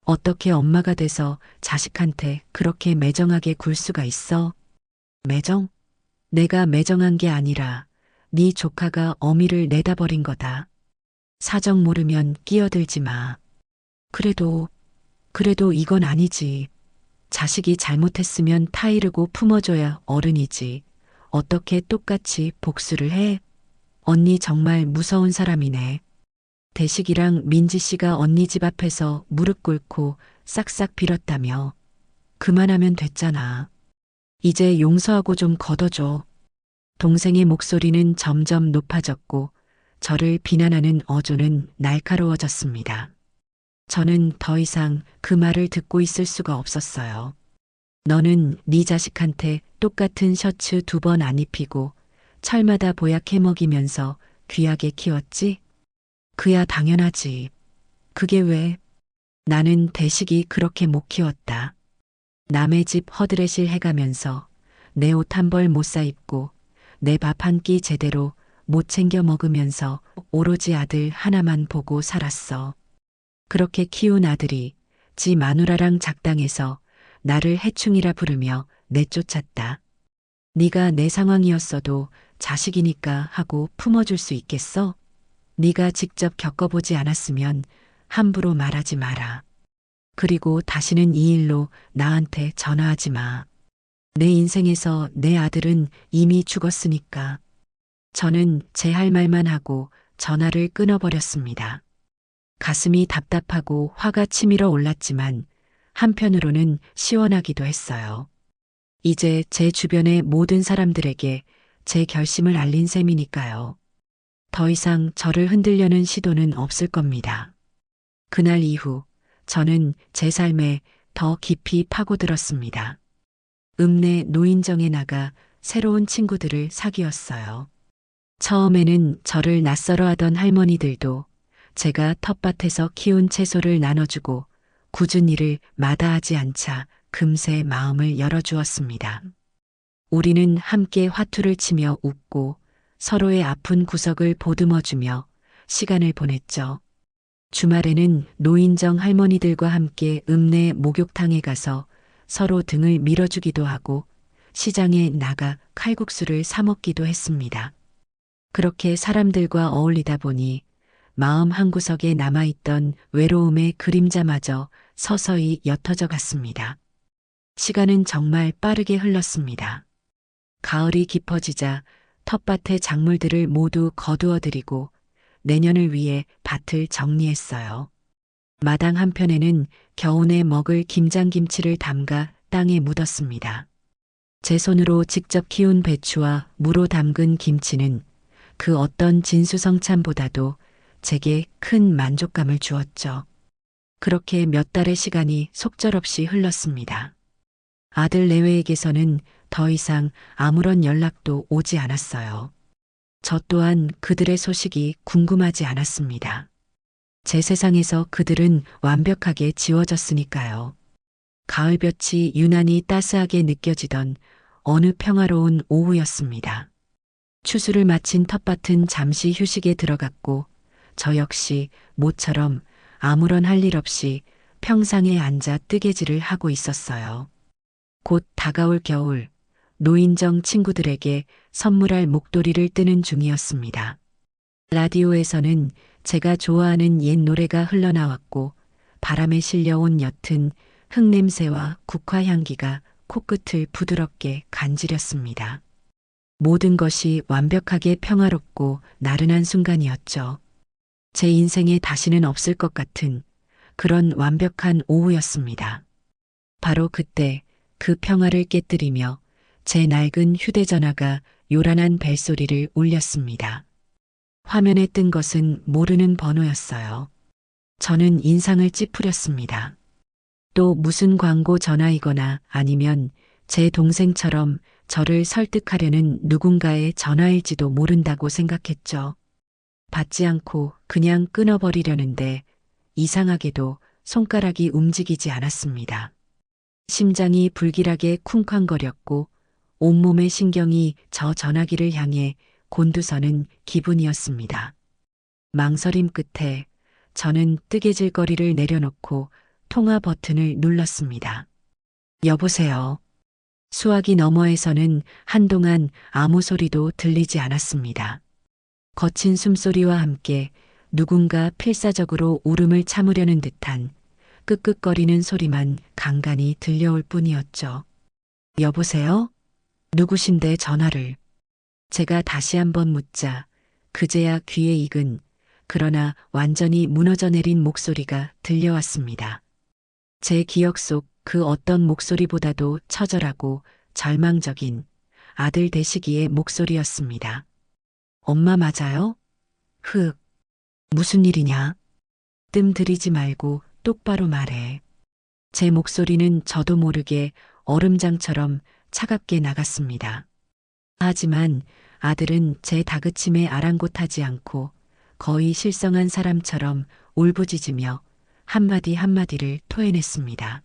A: 어떻게 엄마가 돼서 자식한테 그렇게 매정하게 굴 수가 있어? 매정? 내가 매정한 게 아니라 네 조카가 어미를 내다버린 거다. 사정 모르면 끼어들지 마. 그래도 이건 아니지. 자식이 잘못했으면 타이르고 품어줘야 어른이지. 어떻게 똑같이 복수를 해? 언니 정말 무서운 사람이네. 대식이랑 민지 씨가 언니 집 앞에서 무릎 꿇고 싹싹 빌었다며. 그만하면 됐잖아. 이제 용서하고 좀 걷어줘. 동생의 목소리는 점점 높아졌고 저를 비난하는 어조는 날카로워졌습니다. 저는 더 이상 그 말을 듣고 있을 수가 없었어요. 너는 네 자식한테 똑같은 셔츠 2번 안 입히고 철마다 보약 해먹이면서 귀하게 키웠지? 그야 당연하지. 그게 왜? 나는 대식이 그렇게 못 키웠다. 남의 집 허드렛일 해가면서 내 옷 한 벌 못 사입고 내 밥 한 끼 제대로 못 챙겨 먹으면서 오로지 아들 하나만 보고 살았어. 그렇게 키운 아들이 지 마누라랑 작당해서 나를 해충이라 부르며 내쫓았다. 네가 내 상황이었어도 자식이니까 하고 품어줄 수 있겠어? 네가 직접 겪어보지 않았으면 함부로 말하지 마라. 그리고 다시는 이 일로 나한테 전화하지 마. 내 인생에서 내 아들은 이미 죽었으니까. 저는 제 할 말만 하고 전화를 끊어버렸습니다. 가슴이 답답하고 화가 치밀어 올랐지만 한편으로는 시원하기도 했어요. 이제 제 주변의 모든 사람들에게 제 결심을 알린 셈이니까요. 더 이상 저를 흔들려는 시도는 없을 겁니다. 그날 이후 저는 제 삶에 더 깊이 파고들었습니다. 읍내 노인정에 나가 새로운 친구들을 사귀었어요. 처음에는 저를 낯설어 하던 할머니들도 제가 텃밭에서 키운 채소를 나눠주고 굳은 일을 마다하지 않자 금세 마음을 열어주었습니다. 우리는 함께 화투를 치며 웃고 서로의 아픈 구석을 보듬어주며 시간을 보냈죠. 주말에는 노인정 할머니들과 함께 읍내 목욕탕에 가서 서로 등을 밀어주기도 하고 시장에 나가 칼국수를 사 먹기도 했습니다. 그렇게 사람들과 어울리다 보니 마음 한구석에 남아있던 외로움의 그림자마저 서서히 옅어져 갔습니다. 시간은 정말 빠르게 흘렀습니다. 가을이 깊어지자 텃밭의 작물들을 모두 거두어들이고 내년을 위해 밭을 정리했어요. 마당 한편에는 겨우내 먹을 김장김치를 담가 땅에 묻었습니다. 제 손으로 직접 키운 배추와 무로 담근 김치는 그 어떤 진수성찬보다도 제게 큰 만족감을 주었죠. 그렇게 몇 달의 시간이 속절없이 흘렀습니다. 아들 내외에게서는 더 이상 아무런 연락도 오지 않았어요. 저 또한 그들의 소식이 궁금하지 않았습니다. 제 세상에서 그들은 완벽하게 지워졌으니까요. 가을볕이 유난히 따스하게 느껴지던 어느 평화로운 오후였습니다. 추수를 마친 텃밭은 잠시 휴식에 들어갔고 저 역시 모처럼 아무런 할 일 없이 평상에 앉아 뜨개질을 하고 있었어요. 곧 다가올 겨울, 노인정 친구들에게 선물할 목도리를 뜨는 중이었습니다. 라디오에서는 제가 좋아하는 옛 노래가 흘러나왔고 바람에 실려온 옅은 흙냄새와 국화향기가 코끝을 부드럽게 간지렸습니다. 모든 것이 완벽하게 평화롭고 나른한 순간이었죠. 제 인생에 다시는 없을 것 같은 그런 완벽한 오후였습니다. 바로 그때 그 평화를 깨뜨리며 제 낡은 휴대전화가 요란한 벨소리를 울렸습니다. 화면에 뜬 것은 모르는 번호였어요. 저는 인상을 찌푸렸습니다. 또 무슨 광고 전화이거나 아니면 제 동생처럼 저를 설득하려는 누군가의 전화일지도 모른다고 생각했죠. 받지 않고 그냥 끊어버리려는데 이상하게도 손가락이 움직이지 않았습니다. 심장이 불길하게 쿵쾅거렸고 온몸의 신경이 저 전화기를 향해 곤두서는 기분이었습니다. 망설임 끝에 저는 뜨개질거리를 내려놓고 통화 버튼을 눌렀습니다. 여보세요. 수화기 너머에서는 한동안 아무 소리도 들리지 않았습니다. 거친 숨소리와 함께 누군가 필사적으로 울음을 참으려는 듯한 끄끄거리는 소리만 간간히 들려올 뿐이었죠. 여보세요? 누구신데 전화를? 제가 다시 한번 묻자 그제야 귀에 익은 그러나 완전히 무너져 내린 목소리가 들려왔습니다. 제 기억 속 그 어떤 목소리보다도 처절하고 절망적인 아들 되시기의 목소리였습니다. 엄마 맞아요? 흑. 무슨 일이냐? 뜸 들이지 말고 똑바로 말해. 제 목소리는 저도 모르게 얼음장처럼 차갑게 나갔습니다. 하지만 아들은 제 다그침에 아랑곳하지 않고 거의 실성한 사람처럼 울부짖으며 한마디 한마디를 토해냈습니다.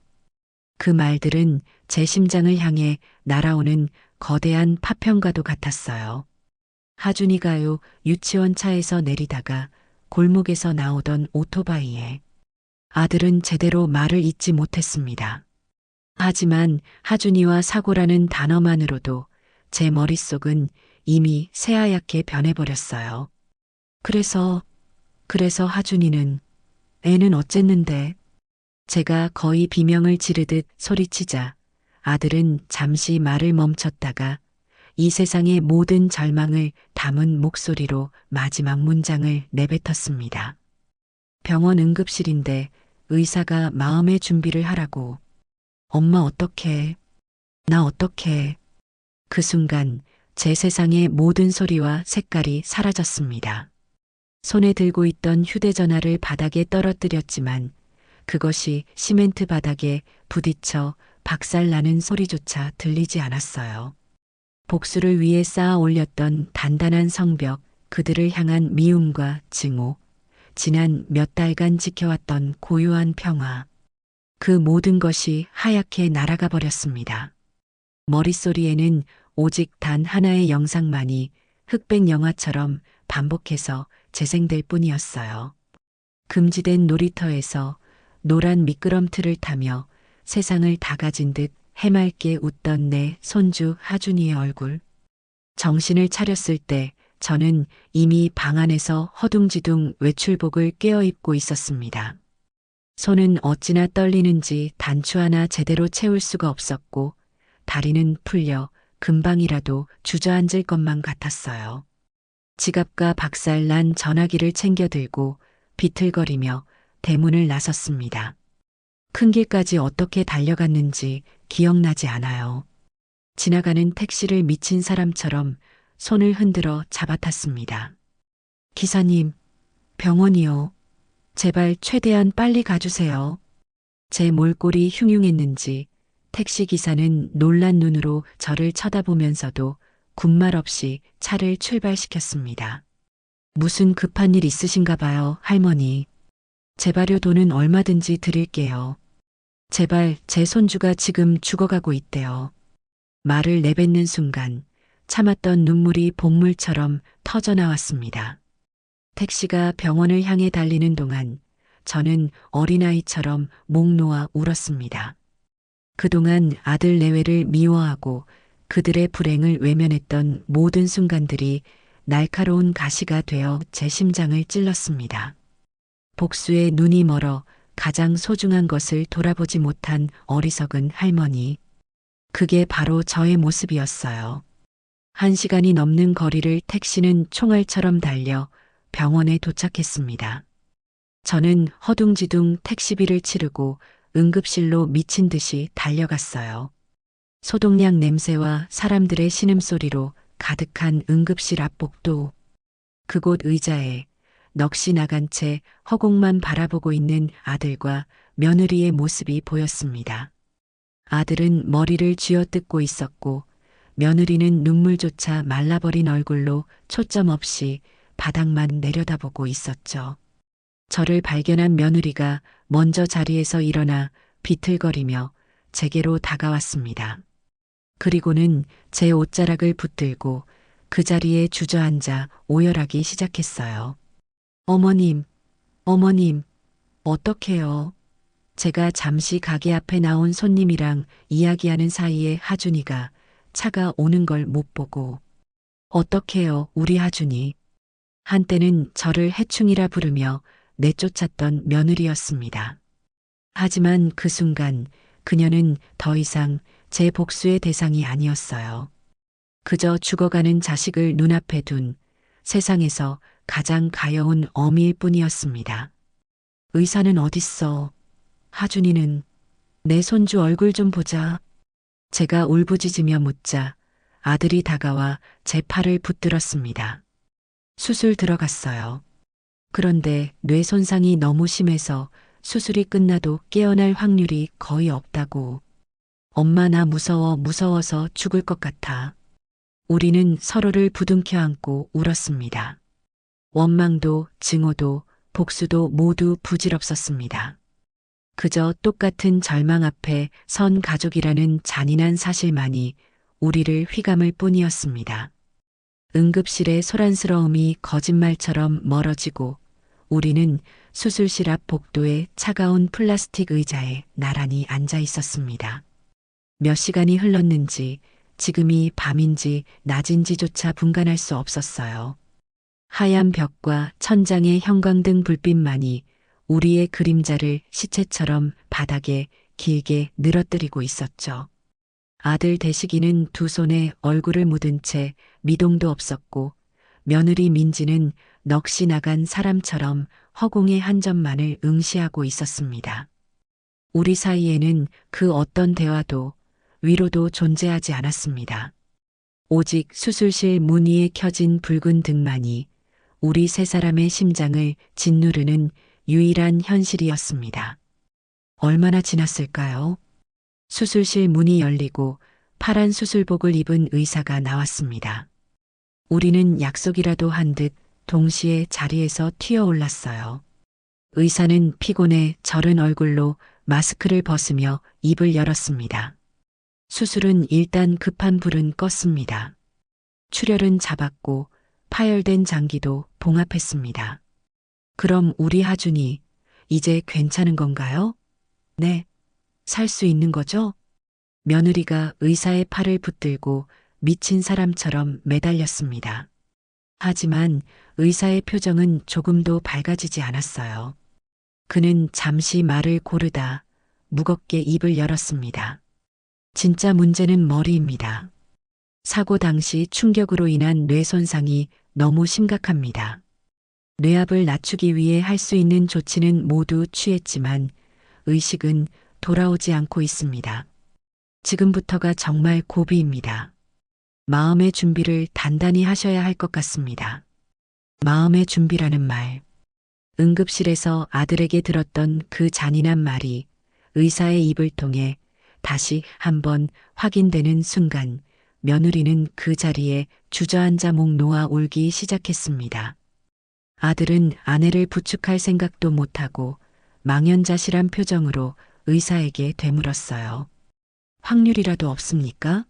A: 그 말들은 제 심장을 향해 날아오는 거대한 파편과도 같았어요. 하준이가요 유치원 차에서 내리다가 골목에서 나오던 오토바이에 아들은 제대로 말을 잇지 못했습니다. 하지만 하준이와 사고라는 단어만으로도 제 머릿속은 이미 새하얗게 변해버렸어요. 그래서 하준이는 애는 어쨌는데 제가 거의 비명을 지르듯 소리치자 아들은 잠시 말을 멈췄다가 이 세상의 모든 절망을 담은 목소리로 마지막 문장을 내뱉었습니다. 병원 응급실인데 의사가 마음의 준비를 하라고. 엄마 어떡해? 나 어떡해? 그 순간 제 세상의 모든 소리와 색깔이 사라졌습니다. 손에 들고 있던 휴대전화를 바닥에 떨어뜨렸지만 그것이 시멘트 바닥에 부딪혀 박살나는 소리조차 들리지 않았어요. 복수를 위해 쌓아 올렸던 단단한 성벽, 그들을 향한 미움과 증오, 지난 몇 달간 지켜왔던 고요한 평화, 그 모든 것이 하얗게 날아가 버렸습니다. 머릿소리에는 오직 단 하나의 영상만이 흑백 영화처럼 반복해서 재생될 뿐이었어요. 금지된 놀이터에서 노란 미끄럼틀을 타며 세상을 다 가진 듯 해맑게 웃던 내 손주 하준이의 얼굴. 정신을 차렸을 때 저는 이미 방 안에서 허둥지둥 외출복을 꿰어입고 있었습니다. 손은 어찌나 떨리는지 단추 하나 제대로 채울 수가 없었고 다리는 풀려 금방이라도 주저앉을 것만 같았어요. 지갑과 박살난 전화기를 챙겨 들고 비틀거리며 대문을 나섰습니다. 큰 길까지 어떻게 달려갔는지 기억나지 않아요. 지나가는 택시를 미친 사람처럼 손을 흔들어 잡아탔습니다. 기사님, 병원이요. 제발 최대한 빨리 가주세요. 제 몰골이 흉흉했는지 택시기사는 놀란 눈으로 저를 쳐다보면서도 군말 없이 차를 출발시켰습니다. 무슨 급한 일 있으신가 봐요, 할머니. 재발료 돈은 얼마든지 드릴게요. 제발 제 손주가 지금 죽어가고 있대요. 말을 내뱉는 순간 참았던 눈물이 복물처럼 터져나왔습니다. 택시가 병원을 향해 달리는 동안 저는 어린아이처럼 목 놓아 울었습니다. 그동안 아들 내외를 미워하고 그들의 불행을 외면했던 모든 순간들이 날카로운 가시가 되어 제 심장을 찔렀습니다. 복수에 눈이 멀어 가장 소중한 것을 돌아보지 못한 어리석은 할머니. 그게 바로 저의 모습이었어요. 1시간이 넘는 거리를 택시는 총알처럼 달려 병원에 도착했습니다. 저는 허둥지둥 택시비를 치르고 응급실로 미친 듯이 달려갔어요. 소독약 냄새와 사람들의 신음소리로 가득한 응급실 앞 복도. 그곳 의자에 넋이 나간 채 허공만 바라보고 있는 아들과 며느리의 모습이 보였습니다. 아들은 머리를 쥐어뜯고 있었고 며느리는 눈물조차 말라버린 얼굴로 초점 없이 바닥만 내려다보고 있었죠. 저를 발견한 며느리가 먼저 자리에서 일어나 비틀거리며 제게로 다가왔습니다. 그리고는 제 옷자락을 붙들고 그 자리에 주저앉아 오열하기 시작했어요. 어머님, 어머님, 어떡해요? 제가 잠시 가게 앞에 나온 손님이랑 이야기하는 사이에 하준이가 차가 오는 걸 못 보고 어떡해요, 우리 하준이. 한때는 저를 해충이라 부르며 내쫓았던 며느리였습니다. 하지만 그 순간 그녀는 더 이상 제 복수의 대상이 아니었어요. 그저 죽어가는 자식을 눈앞에 둔 세상에서 가장 가여운 어미일 뿐이었습니다. 의사는 어딨어? 하준이는 내 손주 얼굴 좀 보자. 제가 울부짖으며 묻자 아들이 다가와 제 팔을 붙들었습니다. 수술 들어갔어요. 그런데 뇌 손상이 너무 심해서 수술이 끝나도 깨어날 확률이 거의 없다고. 엄마 나 무서워서 죽을 것 같아. 우리는 서로를 부둥켜 안고 울었습니다. 원망도 증오도 복수도 모두 부질없었습니다. 그저 똑같은 절망 앞에 선 가족이라는 잔인한 사실만이 우리를 휘감을 뿐이었습니다. 응급실의 소란스러움이 거짓말처럼 멀어지고 우리는 수술실 앞 복도에 차가운 플라스틱 의자에 나란히 앉아 있었습니다. 몇 시간이 흘렀는지 지금이 밤인지 낮인지조차 분간할 수 없었어요. 하얀 벽과 천장의 형광등 불빛만이 우리의 그림자를 시체처럼 바닥에 길게 늘어뜨리고 있었죠. 아들 대식이는 두 손에 얼굴을 묻은 채 미동도 없었고 며느리 민지는 넋이 나간 사람처럼 허공의 한 점만을 응시하고 있었습니다. 우리 사이에는 그 어떤 대화도 위로도 존재하지 않았습니다. 오직 수술실 문 위에 켜진 붉은 등만이 우리 세 사람의 심장을 짓누르는 유일한 현실이었습니다. 얼마나 지났을까요? 수술실 문이 열리고 파란 수술복을 입은 의사가 나왔습니다. 우리는 약속이라도 한 듯 동시에 자리에서 튀어올랐어요. 의사는 피곤해 절은 얼굴로 마스크를 벗으며 입을 열었습니다. 수술은 일단 급한 불은 껐습니다. 출혈은 잡았고 파열된 장기도 봉합했습니다. 그럼 우리 하준이 이제 괜찮은 건가요? 네, 살 수 있는 거죠? 며느리가 의사의 팔을 붙들고 미친 사람처럼 매달렸습니다. 하지만 의사의 표정은 조금도 밝아지지 않았어요. 그는 잠시 말을 고르다 무겁게 입을 열었습니다. 진짜 문제는 머리입니다. 사고 당시 충격으로 인한 뇌 손상이 너무 심각합니다. 뇌압을 낮추기 위해 할 수 있는 조치는 모두 취했지만 의식은 돌아오지 않고 있습니다. 지금부터가 정말 고비입니다. 마음의 준비를 단단히 하셔야 할 것 같습니다. 마음의 준비라는 말. 응급실에서 아들에게 들었던 그 잔인한 말이 의사의 입을 통해 다시 한번 확인되는 순간 며느리는 그 자리에 주저앉아 목 놓아 울기 시작했습니다. 아들은 아내를 부축할 생각도 못하고 망연자실한 표정으로 의사에게 되물었어요. 확률이라도 없습니까?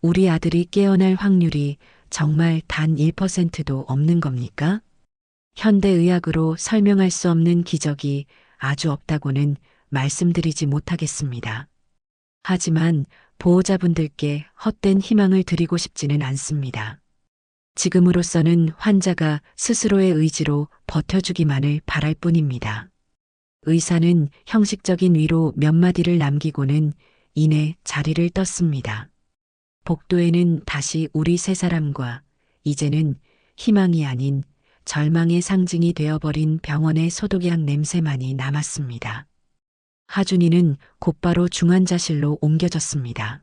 A: 우리 아들이 깨어날 확률이 정말 단 1%도 없는 겁니까? 현대의학으로 설명할 수 없는 기적이 아주 없다고는 말씀드리지 못하겠습니다. 하지만 보호자분들께 헛된 희망을 드리고 싶지는 않습니다. 지금으로서는 환자가 스스로의 의지로 버텨주기만을 바랄 뿐입니다. 의사는 형식적인 위로 몇 마디를 남기고는 이내 자리를 떴습니다. 복도에는 다시 우리 세 사람과 이제는 희망이 아닌 절망의 상징이 되어버린 병원의 소독약 냄새만이 남았습니다. 하준이는 곧바로 중환자실로 옮겨졌습니다.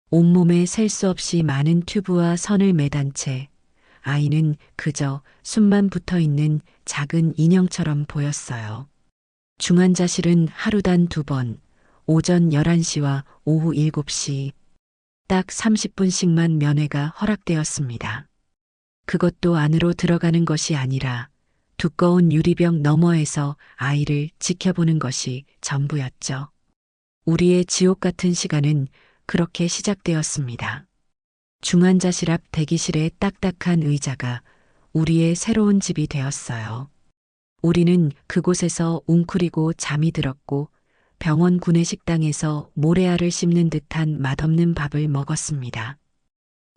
A: 온몸에 셀 수 없이 많은 튜브와 선을 매단 채 아이는 그저 숨만 붙어 있는 작은 인형처럼 보였어요. 중환자실은 하루단 2번, 오전 11시와 오후 7시, 딱 30분씩만 면회가 허락되었습니다. 그것도 안으로 들어가는 것이 아니라 두꺼운 유리벽 너머에서 아이를 지켜보는 것이 전부였죠. 우리의 지옥 같은 시간은 그렇게 시작되었습니다. 중환자실 앞 대기실의 딱딱한 의자가 우리의 새로운 집이 되었어요. 우리는 그곳에서 웅크리고 잠이 들었고 병원 구내식당에서 모래알을 씹는 듯한 맛없는 밥을 먹었습니다.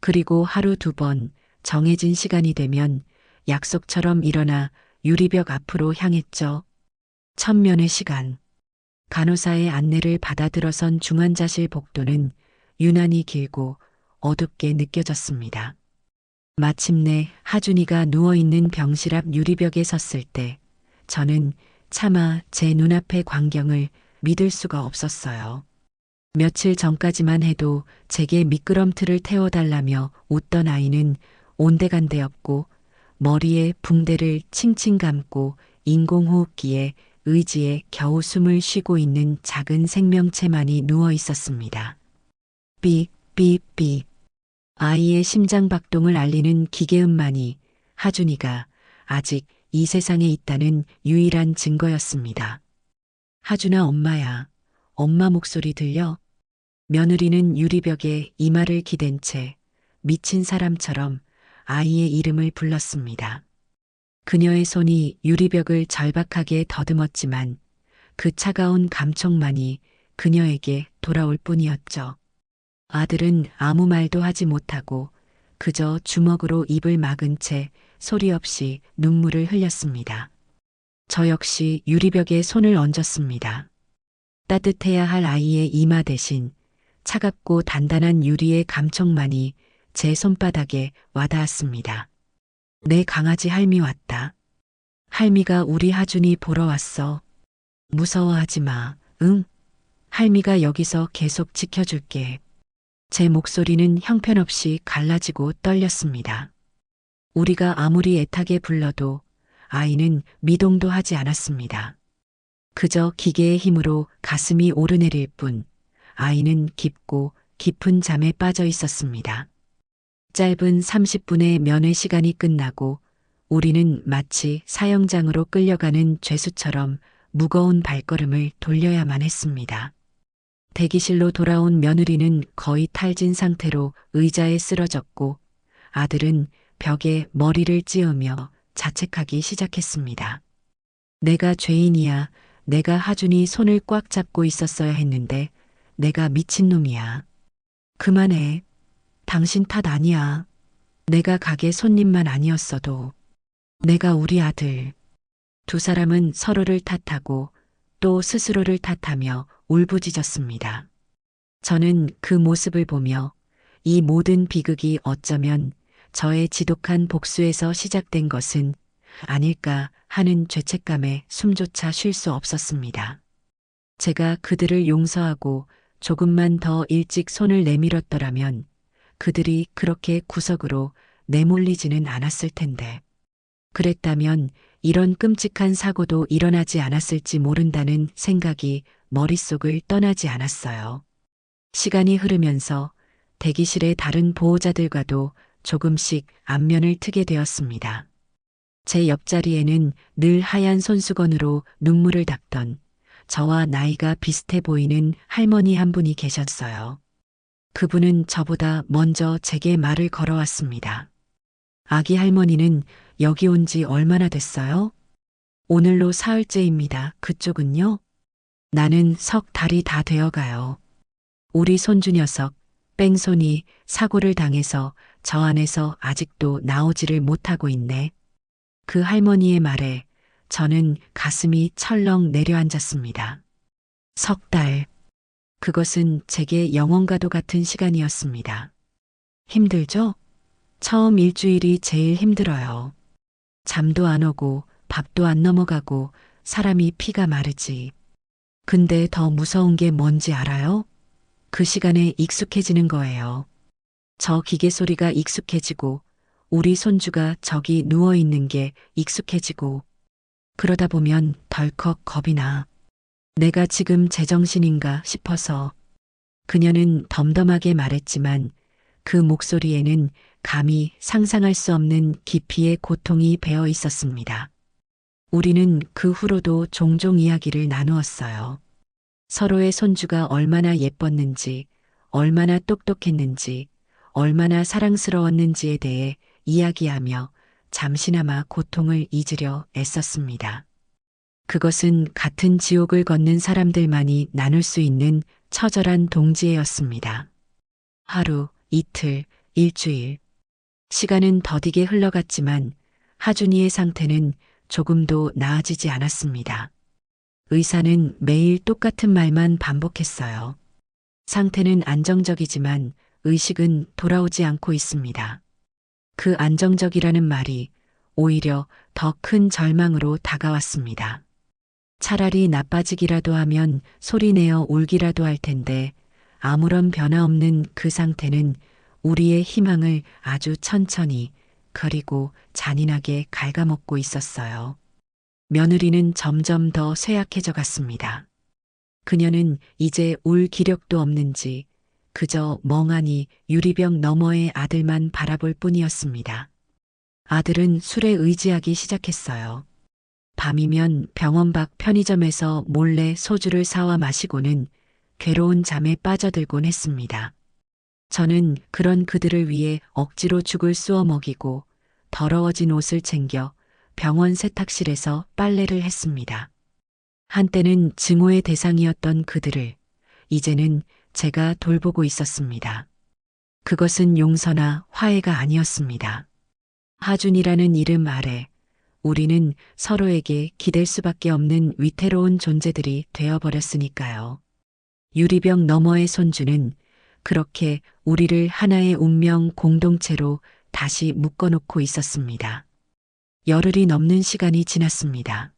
A: 그리고 하루 2번 정해진 시간이 되면 약속처럼 일어나 유리벽 앞으로 향했죠. 천면의 시간. 간호사의 안내를 받아 들어선 중환자실 복도는 유난히 길고 어둡게 느껴졌습니다. 마침내 하준이가 누워있는 병실 앞 유리벽에 섰을 때 저는 차마 제 눈앞의 광경을 믿을 수가 없었어요. 며칠 전까지만 해도 제게 미끄럼틀을 태워달라며 웃던 아이는 온데간데 없고 머리에 붕대를 칭칭 감고 인공호흡기에 의지에 겨우 숨을 쉬고 있는 작은 생명체만이 누워 있었습니다. 삑, 삑, 삑. 아이의 심장 박동을 알리는 기계음만이 하준이가 아직 이 세상에 있다는 유일한 증거였습니다. 하준아 엄마야. 엄마 목소리 들려? 며느리는 유리벽에 이마를 기댄 채 미친 사람처럼 아이의 이름을 불렀습니다. 그녀의 손이 유리벽을 절박하게 더듬었지만 그 차가운 감촉만이 그녀에게 돌아올 뿐이었죠. 아들은 아무 말도 하지 못하고 그저 주먹으로 입을 막은 채 소리 없이 눈물을 흘렸습니다. 저 역시 유리벽에 손을 얹었습니다. 따뜻해야 할 아이의 이마 대신 차갑고 단단한 유리의 감촉만이 제 손바닥에 와닿았습니다. 내 강아지 할미 왔다. 할미가 우리 하준이 보러 왔어. 무서워하지 마. 응? 할미가 여기서 계속 지켜줄게. 제 목소리는 형편없이 갈라지고 떨렸습니다. 우리가 아무리 애타게 불러도 아이는 미동도 하지 않았습니다. 그저 기계의 힘으로 가슴이 오르내릴 뿐 아이는 깊고 깊은 잠에 빠져 있었습니다. 짧은 30분의 면회 시간이 끝나고 우리는 마치 사형장으로 끌려가는 죄수처럼 무거운 발걸음을 돌려야만 했습니다. 대기실로 돌아온 며느리는 거의 탈진 상태로 의자에 쓰러졌고 아들은 벽에 머리를 찧으며 자책하기 시작했습니다. 내가 죄인이야. 내가 하준이 손을 꽉 잡고 있었어야 했는데 내가 미친놈이야. 그만해. 당신 탓 아니야. 내가 가게 손님만 아니었어도. 내가 우리 아들. 두 사람은 서로를 탓하고 또 스스로를 탓하며 울부짖었습니다. 저는 그 모습을 보며 이 모든 비극이 어쩌면 저의 지독한 복수에서 시작된 것은 아닐까 하는 죄책감에 숨조차 쉴 수 없었습니다. 제가 그들을 용서하고 조금만 더 일찍 손을 내밀었더라면 그들이 그렇게 구석으로 내몰리지는 않았을 텐데. 그랬다면 이런 끔찍한 사고도 일어나지 않았을지 모른다는 생각이 머릿속을 떠나지 않았어요. 시간이 흐르면서 대기실의 다른 보호자들과도 조금씩 안면을 트게 되었습니다. 제 옆자리에는 늘 하얀 손수건으로 눈물을 닦던 저와 나이가 비슷해 보이는 할머니 한 분이 계셨어요. 그분은 저보다 먼저 제게 말을 걸어왔습니다. 아기 할머니는 여기 온 지 얼마나 됐어요? 오늘로 사흘째입니다. 그쪽은요? 나는 석 달이 다 되어가요. 우리 손주 녀석, 뺑손이 사고를 당해서 저 안에서 아직도 나오지를 못하고 있네. 그 할머니의 말에 저는 가슴이 철렁 내려앉았습니다. 석 달. 그것은 제게 영원과도 같은 시간이었습니다. 힘들죠? 처음 일주일이 제일 힘들어요. 잠도 안 오고 밥도 안 넘어가고 사람이 피가 마르지. 근데 더 무서운 게 뭔지 알아요? 그 시간에 익숙해지는 거예요. 저 기계 소리가 익숙해지고 우리 손주가 저기 누워 있는 게 익숙해지고 그러다 보면 덜컥 겁이 나. 내가 지금 제정신인가 싶어서. 그녀는 덤덤하게 말했지만 그 목소리에는 감히 상상할 수 없는 깊이의 고통이 배어 있었습니다. 우리는 그 후로도 종종 이야기를 나누었어요. 서로의 손주가 얼마나 예뻤는지, 얼마나 똑똑했는지, 얼마나 사랑스러웠는지에 대해 이야기하며 잠시나마 고통을 잊으려 애썼습니다. 그것은 같은 지옥을 걷는 사람들만이 나눌 수 있는 처절한 동지애였습니다. 하루, 이틀, 일주일. 시간은 더디게 흘러갔지만 하준이의 상태는 조금도 나아지지 않았습니다. 의사는 매일 똑같은 말만 반복했어요. 상태는 안정적이지만 의식은 돌아오지 않고 있습니다. 그 안정적이라는 말이 오히려 더 큰 절망으로 다가왔습니다. 차라리 나빠지기라도 하면 소리내어 울기라도 할 텐데 아무런 변화 없는 그 상태는 우리의 희망을 아주 천천히 그리고 잔인하게 갉아먹고 있었어요. 며느리는 점점 더 쇠약해져 갔습니다. 그녀는 이제 울 기력도 없는지 그저 멍하니 유리병 너머의 아들만 바라볼 뿐이었습니다. 아들은 술에 의지하기 시작했어요. 밤이면 병원 밖 편의점에서 몰래 소주를 사와 마시고는 괴로운 잠에 빠져들곤 했습니다. 저는 그런 그들을 위해 억지로 죽을 쑤어 먹이고 더러워진 옷을 챙겨 병원 세탁실에서 빨래를 했습니다. 한때는 증오의 대상이었던 그들을 이제는 제가 돌보고 있었습니다. 그것은 용서나 화해가 아니었습니다. 하준이라는 이름 아래 우리는 서로에게 기댈 수밖에 없는 위태로운 존재들이 되어버렸으니까요. 유리병 너머의 손주는 그렇게 우리를 하나의 운명 공동체로 다시 묶어놓고 있었습니다. 열흘이 넘는 시간이 지났습니다.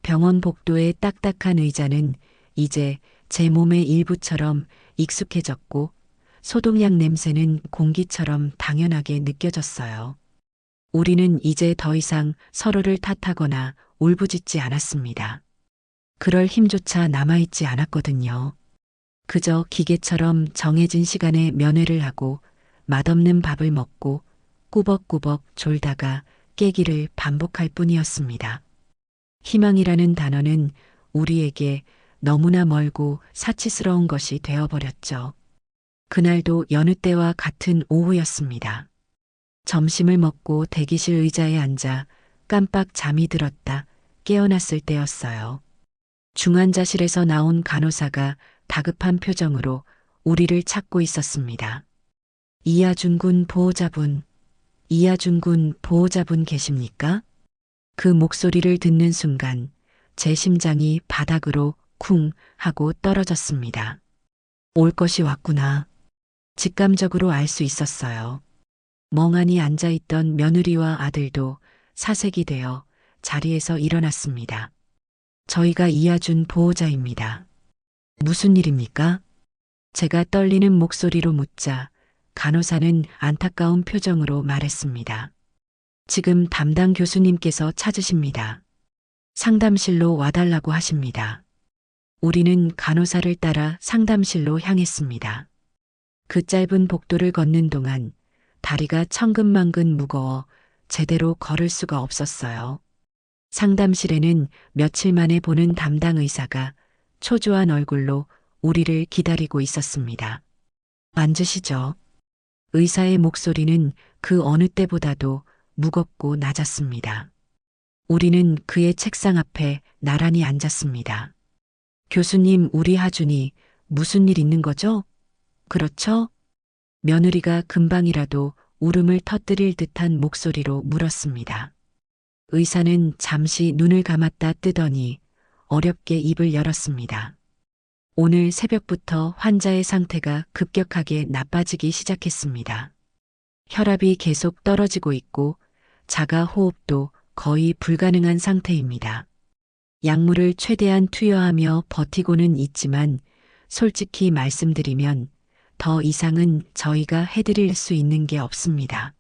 A: 병원 복도의 딱딱한 의자는 이제 제 몸의 일부처럼 익숙해졌고 소독약 냄새는 공기처럼 당연하게 느껴졌어요. 우리는 이제 더 이상 서로를 탓하거나 울부짖지 않았습니다. 그럴 힘조차 남아있지 않았거든요. 그저 기계처럼 정해진 시간에 면회를 하고 맛없는 밥을 먹고 꾸벅꾸벅 졸다가 깨기를 반복할 뿐이었습니다. 희망이라는 단어는 우리에게 너무나 멀고 사치스러운 것이 되어버렸죠. 그날도 여느 때와 같은 오후였습니다. 점심을 먹고 대기실 의자에 앉아 깜빡 잠이 들었다 깨어났을 때였어요. 중환자실에서 나온 간호사가 다급한 표정으로 우리를 찾고 있었습니다. 이하준 군 보호자분, 이하준 군 보호자분 계십니까? 그 목소리를 듣는 순간 제 심장이 바닥으로 쿵 하고 떨어졌습니다. 올 것이 왔구나. 직감적으로 알 수 있었어요. 멍하니 앉아있던 며느리와 아들도 사색이 되어 자리에서 일어났습니다. 저희가 이하준 보호자입니다. 무슨 일입니까? 제가 떨리는 목소리로 묻자 간호사는 안타까운 표정으로 말했습니다. 지금 담당 교수님께서 찾으십니다. 상담실로 와달라고 하십니다. 우리는 간호사를 따라 상담실로 향했습니다. 그 짧은 복도를 걷는 동안 다리가 천근만근 무거워 제대로 걸을 수가 없었어요. 상담실에는 며칠 만에 보는 담당 의사가 초조한 얼굴로 우리를 기다리고 있었습니다. 앉으시죠. 의사의 목소리는 그 어느 때보다도 무겁고 낮았습니다. 우리는 그의 책상 앞에 나란히 앉았습니다. 교수님, 우리 하준이 무슨 일 있는 거죠? 그렇죠? 며느리가 금방이라도 울음을 터뜨릴 듯한 목소리로 물었습니다. 의사는 잠시 눈을 감았다 뜨더니 어렵게 입을 열었습니다. 오늘 새벽부터 환자의 상태가 급격하게 나빠지기 시작했습니다. 혈압이 계속 떨어지고 있고 자가 호흡도 거의 불가능한 상태입니다. 약물을 최대한 투여하며 버티고는 있지만 솔직히 말씀드리면 더 이상은 저희가 해드릴 수 있는 게 없습니다.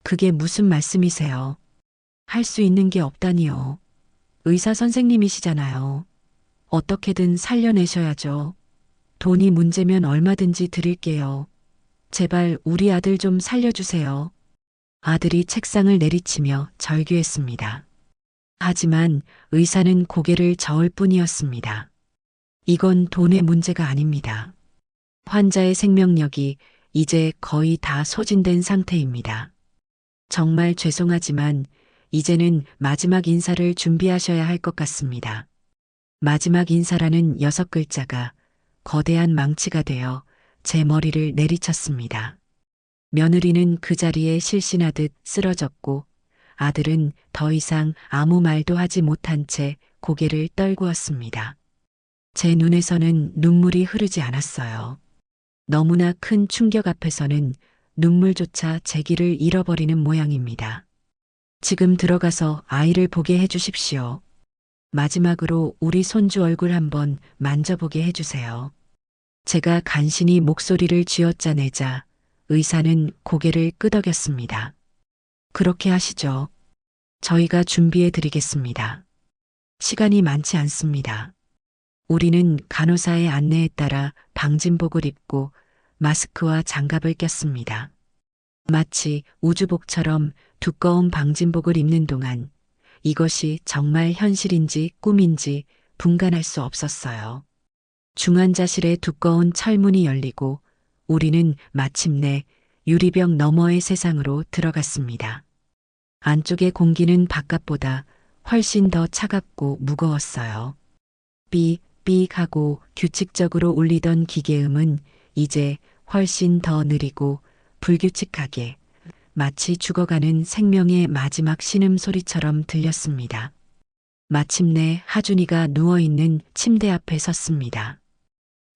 A: 그게 무슨 말씀이세요? 할 수 있는 게 없다니요. 의사 선생님이시잖아요. 어떻게든 살려내셔야죠. 돈이 문제면 얼마든지 드릴게요. 제발 우리 아들 좀 살려주세요. 아들이 책상을 내리치며 절규했습니다. 하지만 의사는 고개를 저을 뿐이었습니다. 이건 돈의 문제가 아닙니다. 환자의 생명력이 이제 거의 다 소진된 상태입니다. 정말 죄송하지만 이제는 마지막 인사를 준비하셔야 할 것 같습니다. 마지막 인사라는 6글자가 거대한 망치가 되어 제 머리를 내리쳤습니다. 며느리는 그 자리에 실신하듯 쓰러졌고 아들은 더 이상 아무 말도 하지 못한 채 고개를 떨구었습니다. 제 눈에서는 눈물이 흐르지 않았어요. 너무나 큰 충격 앞에서는 눈물조차 제기를 잃어버리는 모양입니다. 지금 들어가서 아이를 보게 해주십시오. 마지막으로 우리 손주 얼굴 한번 만져보게 해주세요. 제가 간신히 목소리를 쥐어짜내자 의사는 고개를 끄덕였습니다. 그렇게 하시죠. 저희가 준비해 드리겠습니다. 시간이 많지 않습니다. 우리는 간호사의 안내에 따라 방진복을 입고 마스크와 장갑을 꼈습니다. 마치 우주복처럼 두꺼운 방진복을 입는 동안 이것이 정말 현실인지 꿈인지 분간할 수 없었어요. 중환자실의 두꺼운 철문이 열리고 우리는 마침내 유리병 너머의 세상으로 들어갔습니다. 안쪽의 공기는 바깥보다 훨씬 더 차갑고 무거웠어요. 삑삑 하고 규칙적으로 울리던 기계음은 이제 훨씬 더 느리고 불규칙하게 마치 죽어가는 생명의 마지막 신음소리처럼 들렸습니다. 마침내 하준이가 누워있는 침대 앞에 섰습니다.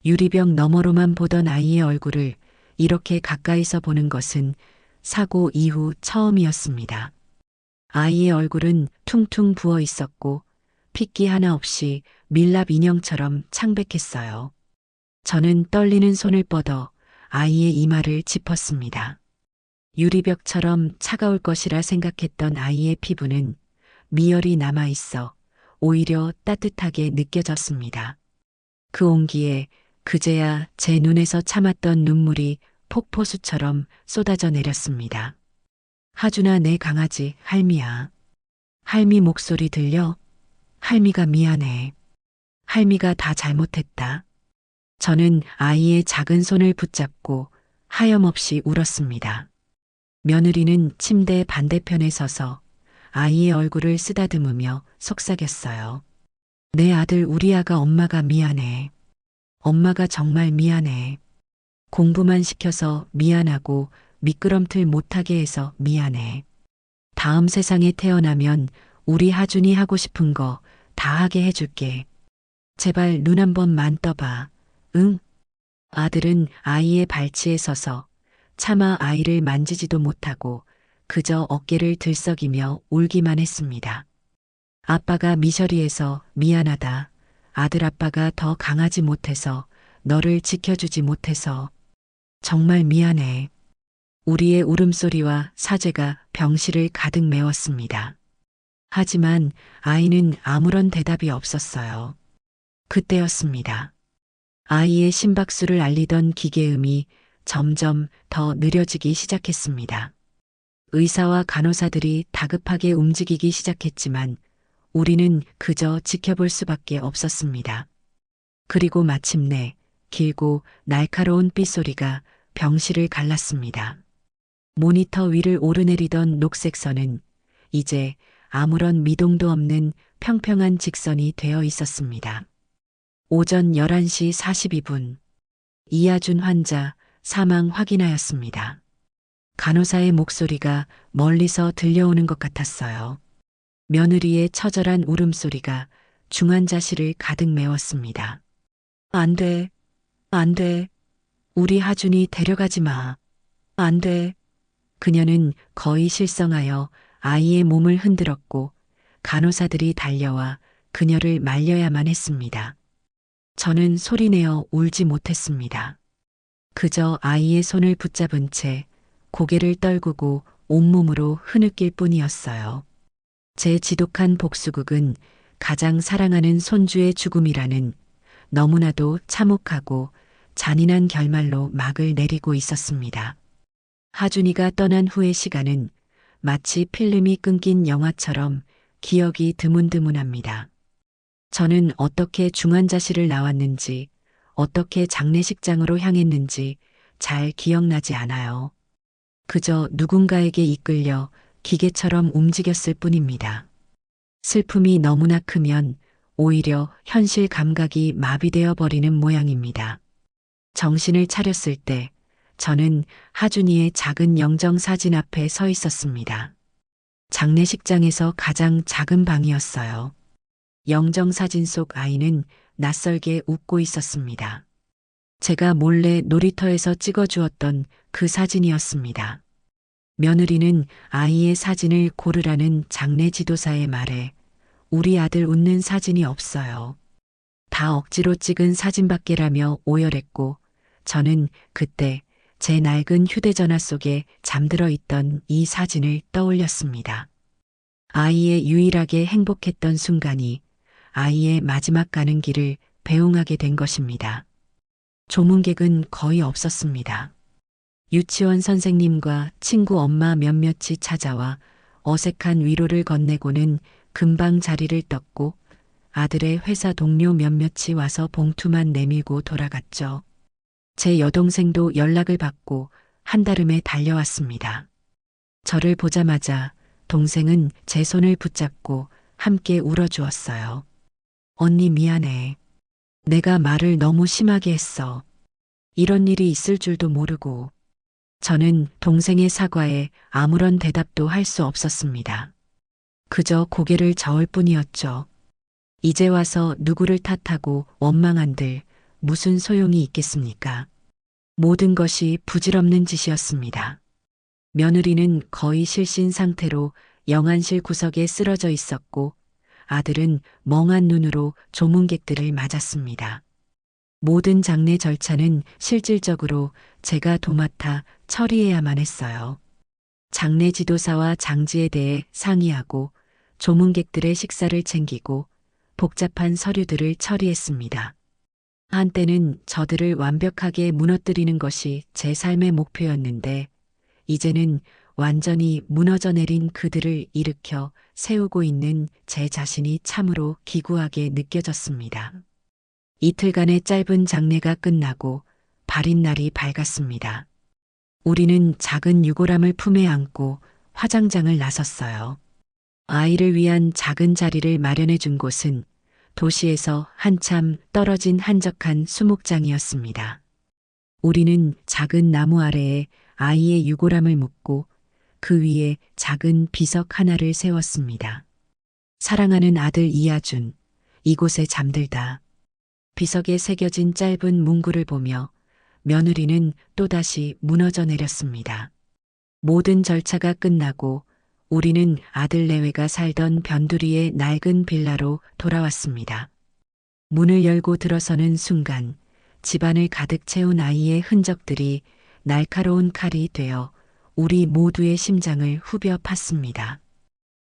A: 유리병 너머로만 보던 아이의 얼굴을 이렇게 가까이서 보는 것은 사고 이후 처음이었습니다. 아이의 얼굴은 퉁퉁 부어 있었고 핏기 하나 없이 밀랍 인형처럼 창백했어요. 저는 떨리는 손을 뻗어 아이의 이마를 짚었습니다. 유리벽처럼 차가울 것이라 생각했던 아이의 피부는 미열이 남아있어 오히려 따뜻하게 느껴졌습니다. 그 온기에 그제야 제 눈에서 참았던 눈물이 폭포수처럼 쏟아져 내렸습니다. 하준아, 내 강아지 할미야. 할미 목소리 들려? 할미가 미안해. 할미가 다 잘못했다. 저는 아이의 작은 손을 붙잡고 하염없이 울었습니다. 며느리는 침대 반대편에 서서 아이의 얼굴을 쓰다듬으며 속삭였어요. 내 아들 우리 아가 엄마가 미안해. 엄마가 정말 미안해. 공부만 시켜서 미안하고 미끄럼틀 못하게 해서 미안해. 다음 세상에 태어나면 우리 하준이 하고 싶은 거 다 하게 해줄게. 제발 눈 한 번만 떠봐. 응? 아들은 아이의 발치에 서서 차마 아이를 만지지도 못하고 그저 어깨를 들썩이며 울기만 했습니다. 아빠가 미셔리해서 미안하다. 아들 아빠가 더 강하지 못해서 너를 지켜주지 못해서 정말 미안해. 우리의 울음소리와 사죄가 병실을 가득 메웠습니다. 하지만 아이는 아무런 대답이 없었어요. 그때였습니다. 아이의 심박수를 알리던 기계음이 점점 더 느려지기 시작했습니다. 의사와 간호사들이 다급하게 움직이기 시작했지만 우리는 그저 지켜볼 수밖에 없었습니다. 그리고 마침내 길고 날카로운 삐소리가 병실을 갈랐습니다. 모니터 위를 오르내리던 녹색 선은 이제 아무런 미동도 없는 평평한 직선이 되어 있었습니다. 오전 11시 42분. 이하준 환자 사망 확인하였습니다. 간호사의 목소리가 멀리서 들려오는 것 같았어요. 며느리의 처절한 울음소리가 중환자실을 가득 메웠습니다. 안 돼. 안 돼. 우리 하준이 데려가지 마. 안 돼. 그녀는 거의 실성하여 아이의 몸을 흔들었고 간호사들이 달려와 그녀를 말려야만 했습니다. 저는 소리내어 울지 못했습니다. 그저 아이의 손을 붙잡은 채 고개를 떨구고 온몸으로 흐느낄 뿐이었어요. 제 지독한 복수극은 가장 사랑하는 손주의 죽음이라는 너무나도 참혹하고 잔인한 결말로 막을 내리고 있었습니다. 하준이가 떠난 후의 시간은 마치 필름이 끊긴 영화처럼 기억이 드문드문합니다. 저는 어떻게 중환자실을 나왔는지, 어떻게 장례식장으로 향했는지 잘 기억나지 않아요. 그저 누군가에게 이끌려 기계처럼 움직였을 뿐입니다. 슬픔이 너무나 크면 오히려 현실 감각이 마비되어 버리는 모양입니다. 정신을 차렸을 때 저는 하준이의 작은 영정 사진 앞에 서 있었습니다. 장례식장에서 가장 작은 방이었어요. 영정 사진 속 아이는 낯설게 웃고 있었습니다. 제가 몰래 놀이터에서 찍어주었던 그 사진이었습니다. 며느리는 아이의 사진을 고르라는 장례 지도사의 말에 우리 아들 웃는 사진이 없어요. 다 억지로 찍은 사진밖에라며 오열했고 저는 그때 제 낡은 휴대전화 속에 잠들어 있던 이 사진을 떠올렸습니다. 아이의 유일하게 행복했던 순간이 아이의 마지막 가는 길을 배웅하게 된 것입니다. 조문객은 거의 없었습니다. 유치원 선생님과 친구 엄마 몇몇이 찾아와 어색한 위로를 건네고는 금방 자리를 떴고 아들의 회사 동료 몇몇이 와서 봉투만 내밀고 돌아갔죠. 제 여동생도 연락을 받고 한달음에 달려왔습니다. 저를 보자마자 동생은 제 손을 붙잡고 함께 울어주었어요. 언니 미안해. 내가 말을 너무 심하게 했어. 이런 일이 있을 줄도 모르고. 저는 동생의 사과에 아무런 대답도 할 수 없었습니다. 그저 고개를 저을 뿐이었죠. 이제 와서 누구를 탓하고 원망한들 무슨 소용이 있겠습니까? 모든 것이 부질없는 짓이었습니다. 며느리는 거의 실신 상태로 영안실 구석에 쓰러져 있었고 아들은 멍한 눈으로 조문객들을 맞았습니다. 모든 장례 절차는 실질적으로 제가 도맡아 처리해야만 했어요. 장례 지도사와 장지에 대해 상의하고 조문객들의 식사를 챙기고 복잡한 서류들을 처리했습니다. 한때는 저들을 완벽하게 무너뜨리는 것이 제 삶의 목표였는데 이제는 완전히 무너져 내린 그들을 일으켜 세우고 있는 제 자신이 참으로 기구하게 느껴졌습니다. 이틀간의 짧은 장례가 끝나고 발인 날이 밝았습니다. 우리는 작은 유골함을 품에 안고 화장장을 나섰어요. 아이를 위한 작은 자리를 마련해 준 곳은 도시에서 한참 떨어진 한적한 수목장이었습니다. 우리는 작은 나무 아래에 아이의 유골함을 묻고 그 위에 작은 비석 하나를 세웠습니다. 사랑하는 아들 이하준, 이곳에 잠들다. 비석에 새겨진 짧은 문구를 보며 며느리는 또다시 무너져 내렸습니다. 모든 절차가 끝나고 우리는 아들 내외가 살던 변두리의 낡은 빌라로 돌아왔습니다. 문을 열고 들어서는 순간 집안을 가득 채운 아이의 흔적들이 날카로운 칼이 되어 우리 모두의 심장을 후벼 팠습니다.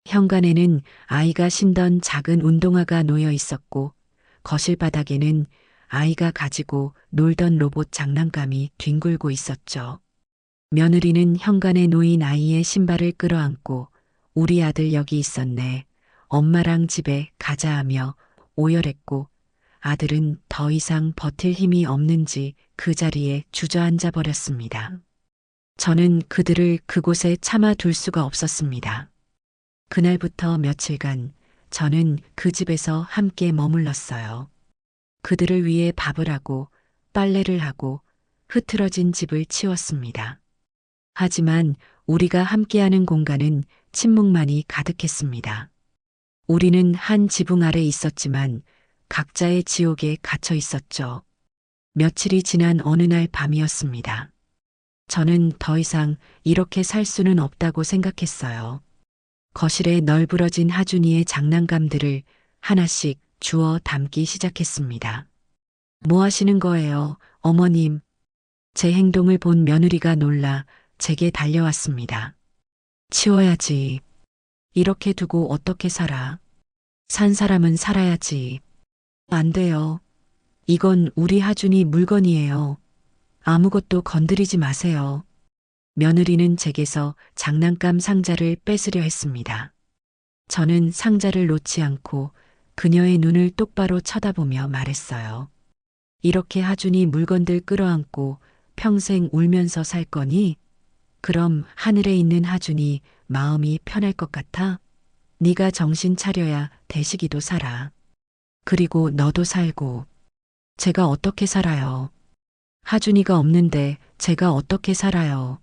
A: 현관에는 아이가 신던 작은 운동화가 놓여 있었고 거실 바닥에는 아이가 가지고 놀던 로봇 장난감이 뒹굴고 있었죠. 며느리는 현관에 놓인 아이의 신발을 끌어안고 우리 아들 여기 있었네. 엄마랑 집에 가자 하며 오열했고 아들은 더 이상 버틸 힘이 없는지 그 자리에 주저앉아 버렸습니다. 저는 그들을 그곳에 참아 둘 수가 없었습니다. 그날부터 며칠간 저는 그 집에서 함께 머물렀어요. 그들을 위해 밥을 하고 빨래를 하고 흐트러진 집을 치웠습니다. 하지만 우리가 함께하는 공간은 침묵만이 가득했습니다. 우리는 한 지붕 아래 있었지만 각자의 지옥에 갇혀 있었죠. 며칠이 지난 어느 날 밤이었습니다. 저는 더 이상 이렇게 살 수는 없다고 생각했어요. 거실에 널브러진 하준이의 장난감들을 하나씩 주워 담기 시작했습니다. 뭐 하시는 거예요, 어머님? 제 행동을 본 며느리가 놀라 제게 달려왔습니다. 치워야지. 이렇게 두고 어떻게 살아? 산 사람은 살아야지. 안 돼요. 이건 우리 하준이 물건이에요. 아무것도 건드리지 마세요. 며느리는 제게서 장난감 상자를 뺏으려 했습니다. 저는 상자를 놓지 않고 그녀의 눈을 똑바로 쳐다보며 말했어요. 이렇게 하준이 물건들 끌어안고 평생 울면서 살 거니? 그럼 하늘에 있는 하준이 마음이 편할 것 같아? 네가 정신 차려야 대식이도 살아. 그리고 너도 살고. 제가 어떻게 살아요? 하준이가 없는데 제가 어떻게 살아요?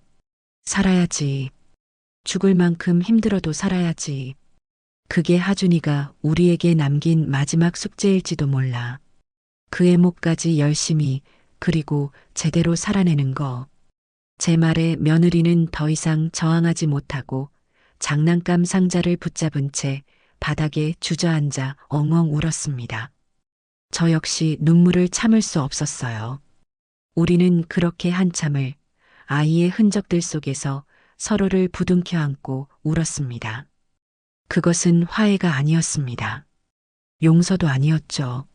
A: 살아야지. 죽을 만큼 힘들어도 살아야지. 그게 하준이가 우리에게 남긴 마지막 숙제일지도 몰라. 그의 목까지 열심히 그리고 제대로 살아내는 거. 제 말에 며느리는 더 이상 저항하지 못하고 장난감 상자를 붙잡은 채 바닥에 주저앉아 엉엉 울었습니다. 저 역시 눈물을 참을 수 없었어요. 우리는 그렇게 한참을 아이의 흔적들 속에서 서로를 부둥켜 안고 울었습니다. 그것은 화해가 아니었습니다. 용서도 아니었죠.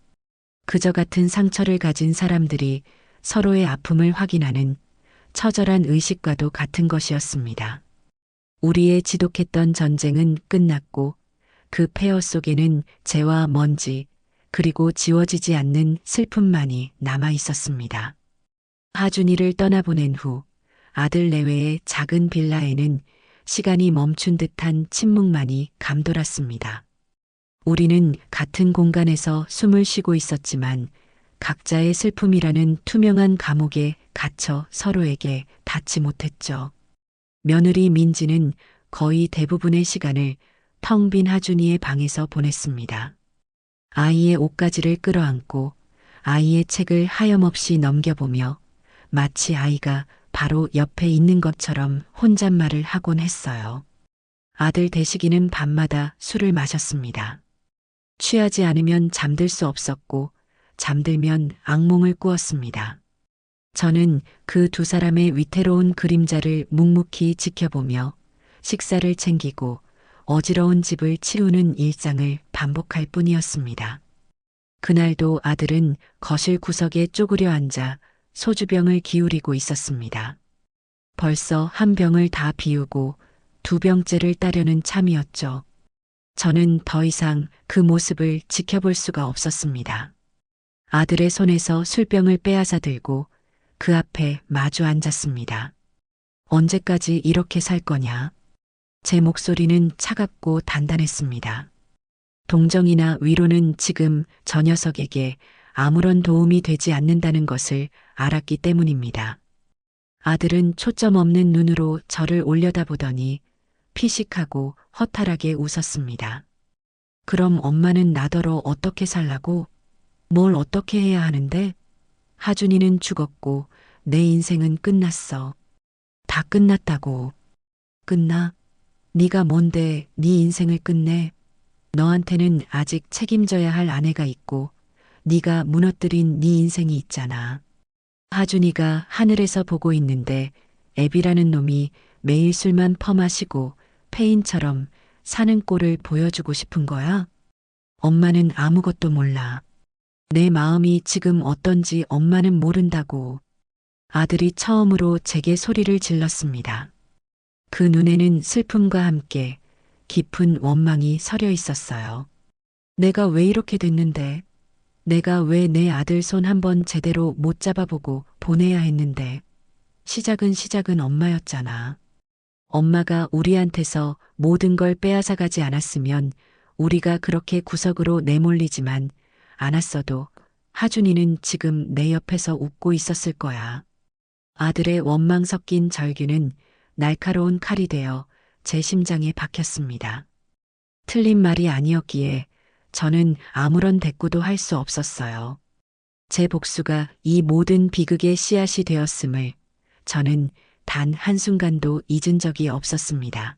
A: 그저 같은 상처를 가진 사람들이 서로의 아픔을 확인하는 처절한 의식과도 같은 것이었습니다. 우리의 지독했던 전쟁은 끝났고 그 폐허 속에는 재와 먼지 그리고 지워지지 않는 슬픔만이 남아 있었습니다. 하준이를 떠나보낸 후 아들 내외의 작은 빌라에는 시간이 멈춘 듯한 침묵만이 감돌았습니다. 우리는 같은 공간에서 숨을 쉬고 있었지만 각자의 슬픔이라는 투명한 감옥에 갇혀 서로에게 닿지 못했죠. 며느리 민지는 거의 대부분의 시간을 텅 빈 하준이의 방에서 보냈습니다. 아이의 옷가지를 끌어안고 아이의 책을 하염없이 넘겨보며 마치 아이가 바로 옆에 있는 것처럼 혼잣말을 하곤 했어요. 아들 대식이는 밤마다 술을 마셨습니다. 취하지 않으면 잠들 수 없었고 잠들면 악몽을 꾸었습니다. 저는 그 두 사람의 위태로운 그림자를 묵묵히 지켜보며 식사를 챙기고 어지러운 집을 치우는 일상을 반복할 뿐이었습니다. 그날도 아들은 거실 구석에 쪼그려 앉아 소주병을 기울이고 있었습니다. 벌써 한 병을 다 비우고 두 병째를 따려는 참이었죠. 저는 더 이상 그 모습을 지켜볼 수가 없었습니다. 아들의 손에서 술병을 빼앗아 들고 그 앞에 마주 앉았습니다. 언제까지 이렇게 살 거냐? 제 목소리는 차갑고 단단했습니다. 동정이나 위로는 지금 저 녀석에게 아무런 도움이 되지 않는다는 것을 알았기 때문입니다. 아들은 초점 없는 눈으로 저를 올려다보더니 피식하고 허탈하게 웃었습니다. 그럼 엄마는 나더러 어떻게 살라고? 뭘 어떻게 해야 하는데? 하준이는 죽었고 내 인생은 끝났어. 다 끝났다고. 끝나? 네가 뭔데 네 인생을 끝내? 너한테는 아직 책임져야 할 아내가 있고 네가 무너뜨린 네 인생이 있잖아. 하준이가 하늘에서 보고 있는데 애비라는 놈이 매일 술만 퍼마시고 폐인처럼 사는 꼴을 보여주고 싶은 거야? 엄마는 아무것도 몰라. 내 마음이 지금 어떤지 엄마는 모른다고. 아들이 처음으로 제게 소리를 질렀습니다. 그 눈에는 슬픔과 함께 깊은 원망이 서려 있었어요. 내가 왜 이렇게 됐는데? 내가 왜 내 아들 손 한번 제대로 못 잡아보고 보내야 했는데? 시작은 엄마였잖아. 엄마가 우리한테서 모든 걸 빼앗아가지 않았으면 우리가 그렇게 구석으로 내몰리지만 않았어도 하준이는 지금 내 옆에서 웃고 있었을 거야. 아들의 원망 섞인 절규는 날카로운 칼이 되어 제 심장에 박혔습니다. 틀린 말이 아니었기에 저는 아무런 대꾸도 할 수 없었어요. 제 복수가 이 모든 비극의 씨앗이 되었음을 저는 단 한순간도 잊은 적이 없었습니다.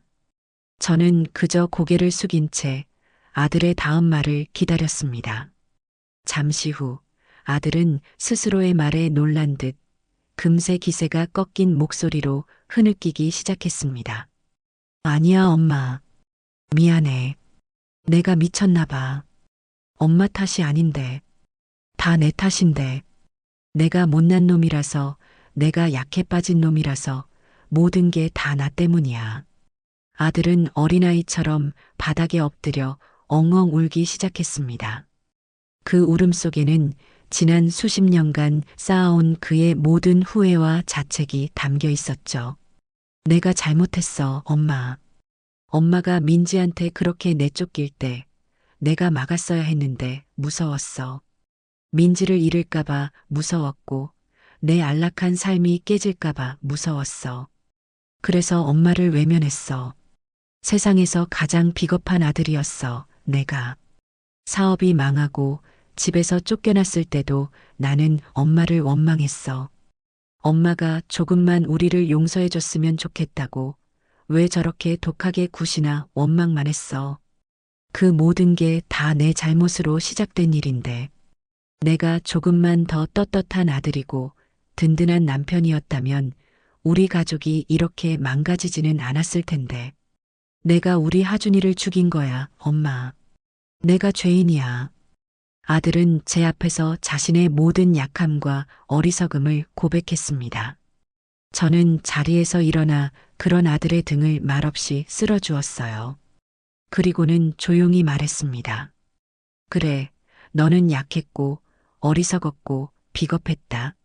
A: 저는 그저 고개를 숙인 채 아들의 다음 말을 기다렸습니다. 잠시 후 아들은 스스로의 말에 놀란 듯 금세 기세가 꺾인 목소리로 흐느끼기 시작했습니다. 아니야, 엄마. 미안해. 내가 미쳤나 봐. 엄마 탓이 아닌데. 다 내 탓인데. 내가 못난 놈이라서, 내가 약해 빠진 놈이라서 모든 게 다 나 때문이야. 아들은 어린아이처럼 바닥에 엎드려 엉엉 울기 시작했습니다. 그 울음속에는 지난 수십 년간 쌓아온 그의 모든 후회와 자책이 담겨 있었죠. 내가 잘못했어, 엄마. 엄마가 민지한테 그렇게 내쫓길 때 내가 막았어야 했는데 무서웠어. 민지를 잃을까봐 무서웠고 내 안락한 삶이 깨질까봐 무서웠어. 그래서 엄마를 외면했어. 세상에서 가장 비겁한 아들이었어, 내가. 사업이 망하고 집에서 쫓겨났을 때도 나는 엄마를 원망했어. 엄마가 조금만 우리를 용서해줬으면 좋겠다고 왜 저렇게 독하게 굿이나 원망만 했어. 그 모든 게 다 내 잘못으로 시작된 일인데 내가 조금만 더 떳떳한 아들이고 든든한 남편이었다면 우리 가족이 이렇게 망가지지는 않았을 텐데. 내가 우리 하준이를 죽인 거야, 엄마. 내가 죄인이야. 아들은 제 앞에서 자신의 모든 약함과 어리석음을 고백했습니다. 저는 자리에서 일어나 그런 아들의 등을 말없이 쓸어주었어요. 그리고는 조용히 말했습니다. 그래, 너는 약했고 어리석었고 비겁했다.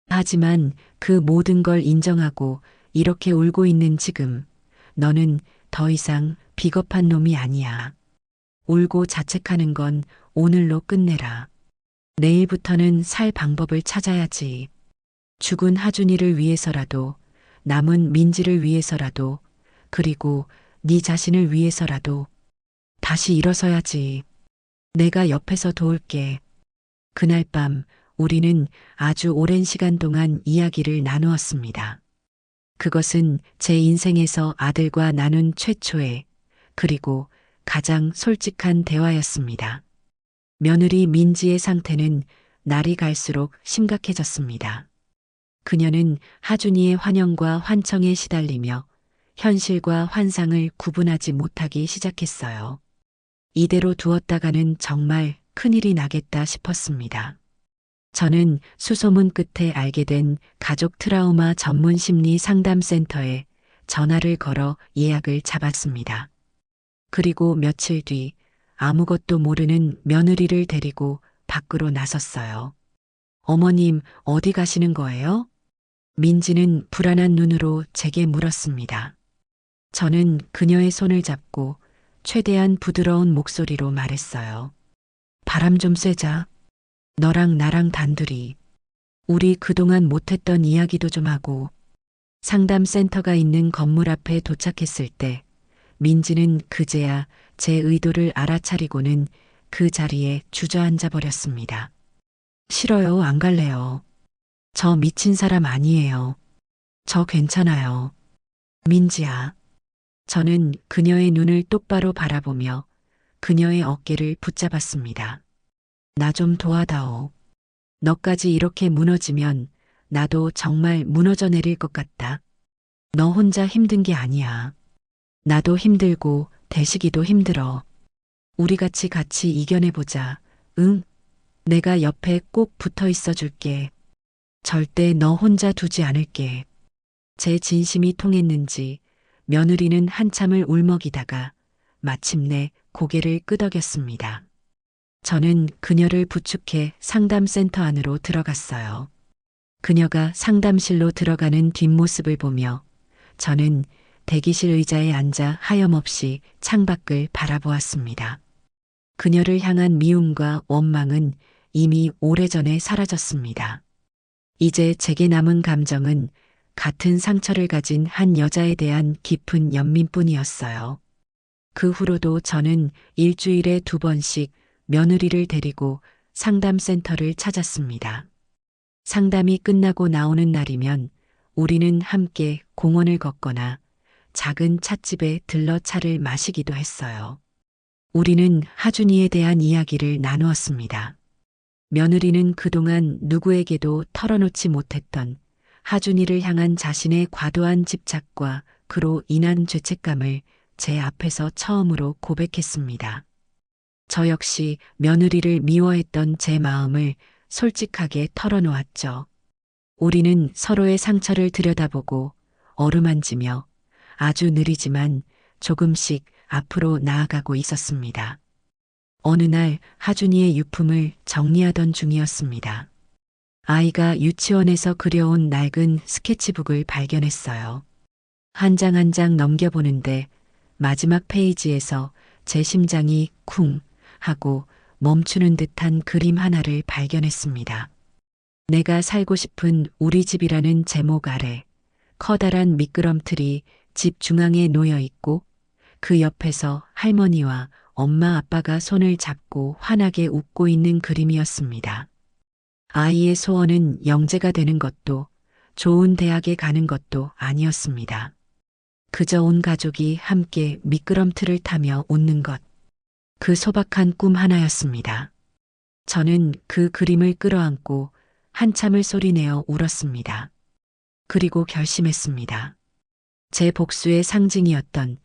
A: 하지만 그 모든 걸 인정하고 이렇게 울고 있는 지금 너는 더 이상 비겁한 놈이 아니야. 울고 자책하는 건 오늘로 끝내라. 내일부터는 살 방법을 찾아야지. 죽은 하준이를 위해서라도, 남은 민지를 위해서라도, 그리고 네 자신을 위해서라도 다시 일어서야지. 내가 옆에서 도울게. 그날 밤 우리는 아주 오랜 시간 동안 이야기를 나누었습니다. 그것은 제 인생에서 아들과 나눈 최초의 그리고 가장 솔직한 대화였습니다. 며느리 민지의 상태는 날이 갈수록 심각해졌습니다. 그녀는 하준이의 환영과 환청에 시달리며 현실과 환상을 구분하지 못하기 시작했어요. 이대로 두었다가는 정말 큰일이 나겠다 싶었습니다. 저는 수소문 끝에 알게 된 가족 트라우마 전문 심리 상담센터에 전화를 걸어 예약을 잡았습니다. 그리고 며칠 뒤 아무것도 모르는 며느리를 데리고 밖으로 나섰어요. 어머님, 어디 가시는 거예요? 민지는 불안한 눈으로 제게 물었습니다. 저는 그녀의 손을 잡고 최대한 부드러운 목소리로 말했어요. 바람 좀 쐬자. 너랑 나랑 단둘이. 우리 그동안 못했던 이야기도 좀 하고. 상담센터가 있는 건물 앞에 도착했을 때 민지는 그제야 제 의도를 알아차리고는 그 자리에 주저앉아 버렸습니다. 싫어요, 안 갈래요. 저 미친 사람 아니에요. 저 괜찮아요. 민지야. 저는 그녀의 눈을 똑바로 바라보며 그녀의 어깨를 붙잡았습니다. 나 좀 도와다오. 너까지 이렇게 무너지면 나도 정말 무너져 내릴 것 같다. 너 혼자 힘든 게 아니야. 나도 힘들고 대식이도 힘들어. 우리 같이 이겨내보자. 응? 내가 옆에 꼭 붙어 있어 줄게. 절대 너 혼자 두지 않을게. 제 진심이 통했는지 며느리는 한참을 울먹이다가 마침내 고개를 끄덕였습니다. 저는 그녀를 부축해 상담센터 안으로 들어갔어요. 그녀가 상담실로 들어가는 뒷모습을 보며 저는 대기실 의자에 앉아 하염없이 창밖을 바라보았습니다. 그녀를 향한 미움과 원망은 이미 오래전에 사라졌습니다. 이제 제게 남은 감정은 같은 상처를 가진 한 여자에 대한 깊은 연민뿐이었어요. 그 후로도 저는 일주일에 2번씩 며느리를 데리고 상담센터를 찾았습니다. 상담이 끝나고 나오는 날이면 우리는 함께 공원을 걷거나 작은 찻집에 들러 차를 마시기도 했어요. 우리는 하준이에 대한 이야기를 나누었습니다. 며느리는 그동안 누구에게도 털어놓지 못했던 하준이를 향한 자신의 과도한 집착과 그로 인한 죄책감을 제 앞에서 처음으로 고백했습니다. 저 역시 며느리를 미워했던 제 마음을 솔직하게 털어놓았죠. 우리는 서로의 상처를 들여다보고 어루만지며 아주 느리지만 조금씩 앞으로 나아가고 있었습니다. 어느 날 하준이의 유품을 정리하던 중이었습니다. 아이가 유치원에서 그려온 낡은 스케치북을 발견했어요. 한 장 한 장 넘겨보는데 마지막 페이지에서 제 심장이 쿵 하고 멈추는 듯한 그림 하나를 발견했습니다. 내가 살고 싶은 우리 집이라는 제목 아래 커다란 미끄럼틀이 집 중앙에 놓여 있고 그 옆에서 할머니와 엄마 아빠가 손을 잡고 환하게 웃고 있는 그림이었습니다. 아이의 소원은 영재가 되는 것도 좋은 대학에 가는 것도 아니었습니다. 그저 온 가족이 함께 미끄럼틀을 타며 웃는 것. 그 소박한 꿈 하나였습니다. 저는 그 그림을 끌어안고 한참을 소리내어 울었습니다. 그리고 결심했습니다. 제 복수의 상징이었던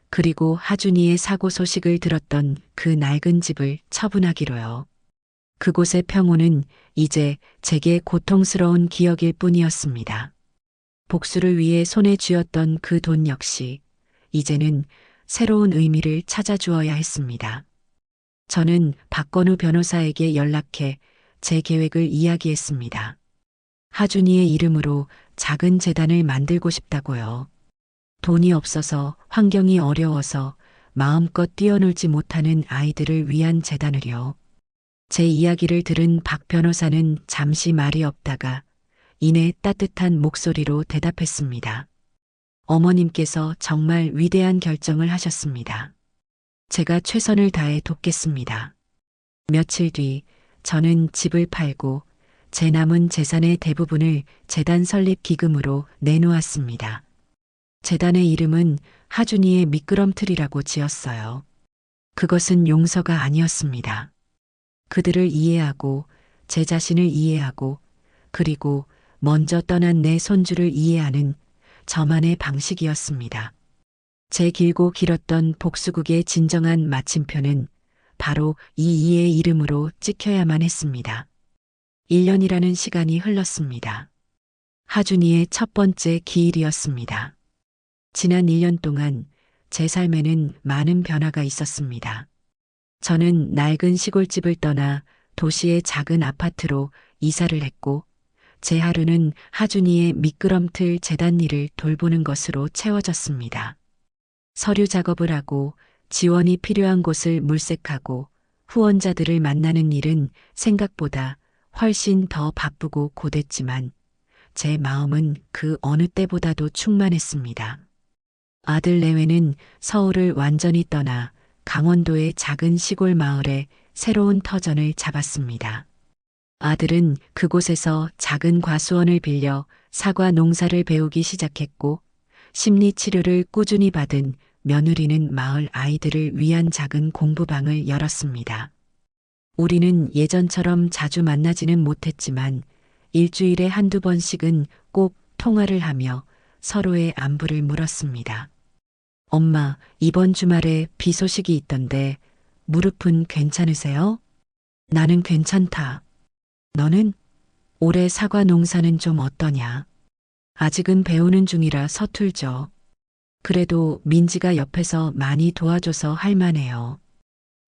A: 그리고 하준이의 사고 소식을 들었던 그 낡은 집을 처분하기로요. 그곳의 평온은 이제 제게 고통스러운 기억일 뿐이었습니다. 복수를 위해 손에 쥐었던 그 돈 역시 이제는 새로운 의미를 찾아주어야 했습니다. 저는 박건우 변호사에게 연락해 제 계획을 이야기했습니다. 하준이의 이름으로 작은 재단을 만들고 싶다고요. 돈이 없어서 환경이 어려워서 마음껏 뛰어놀지 못하는 아이들을 위한 재단을요. 제 이야기를 들은 박 변호사는 잠시 말이 없다가 이내 따뜻한 목소리로 대답했습니다. 어머님께서 정말 위대한 결정을 하셨습니다. 제가 최선을 다해 돕겠습니다. 며칠 뒤 저는 집을 팔고 제 남은 재산의 대부분을 재단 설립 기금으로 내놓았습니다. 재단의 이름은 하준이의 미끄럼틀이라고 지었어요. 그것은 용서가 아니었습니다. 그들을 이해하고 제 자신을 이해하고 그리고 먼저 떠난 내 손주를 이해하는 저만의 방식이었습니다. 제 길고 길었던 복수극의 진정한 마침표는 바로 이 이의 이름으로 찍혀야만 했습니다. 1년이라는 시간이 흘렀습니다. 하준이의 첫 번째 기일이었습니다. 지난 1년 동안 제 삶에는 많은 변화가 있었습니다. 저는 낡은 시골집을 떠나 도시의 작은 아파트로 이사를 했고 제 하루는 하준이의 미끄럼틀 재단 일을 돌보는 것으로 채워졌습니다. 서류 작업을 하고 지원이 필요한 곳을 물색하고 후원자들을 만나는 일은 생각보다 훨씬 더 바쁘고 고됐지만 제 마음은 그 어느 때보다도 충만했습니다. 아들 내외는 서울을 완전히 떠나 강원도의 작은 시골 마을에 새로운 터전을 잡았습니다. 아들은 그곳에서 작은 과수원을 빌려 사과 농사를 배우기 시작했고 심리치료를 꾸준히 받은 며느리는 마을 아이들을 위한 작은 공부방을 열었습니다. 우리는 예전처럼 자주 만나지는 못했지만 일주일에 한두 번씩은 꼭 통화를 하며 서로의 안부를 물었습니다. 엄마, 이번 주말에 비 소식이 있던데 무릎은 괜찮으세요? 나는 괜찮다. 너는? 올해 사과 농사는 좀 어떠냐? 아직은 배우는 중이라 서툴죠. 그래도 민지가 옆에서 많이 도와줘서 할만해요.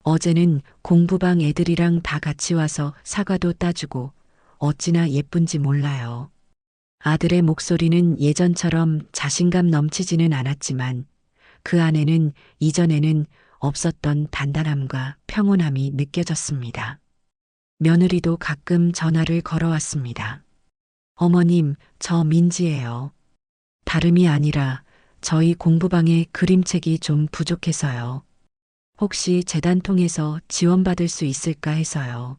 A: 어제는 공부방 애들이랑 다 같이 와서 사과도 따주고 어찌나 예쁜지 몰라요. 아들의 목소리는 예전처럼 자신감 넘치지는 않았지만 그 안에는 이전에는 없었던 단단함과 평온함이 느껴졌습니다. 며느리도 가끔 전화를 걸어왔습니다. 어머님, 저 민지예요. 다름이 아니라 저희 공부방에 그림책이 좀 부족해서요. 혹시 재단 통해서 지원받을 수 있을까 해서요.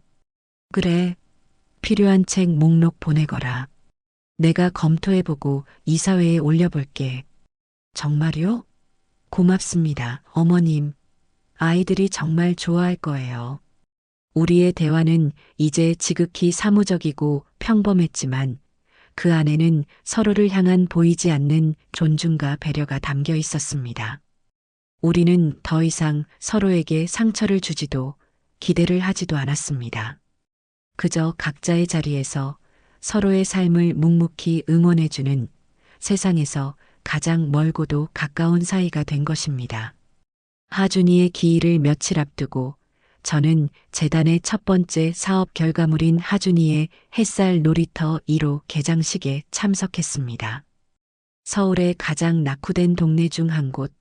A: 그래, 필요한 책 목록 보내거라. 내가 검토해보고 이사회에 올려볼게. 정말요? 고맙습니다, 어머님. 아이들이 정말 좋아할 거예요. 우리의 대화는 이제 지극히 사무적이고 평범했지만 그 안에는 서로를 향한 보이지 않는 존중과 배려가 담겨 있었습니다. 우리는 더 이상 서로에게 상처를 주지도 기대를 하지도 않았습니다. 그저 각자의 자리에서 서로의 삶을 묵묵히 응원해주는 세상에서 가장 멀고도 가까운 사이가 된 것입니다. 하준이의 기일을 며칠 앞두고 저는 재단의 첫 번째 사업 결과물인 하준이의 햇살 놀이터 1호 개장식에 참석했습니다. 서울의 가장 낙후된 동네 중 한 곳,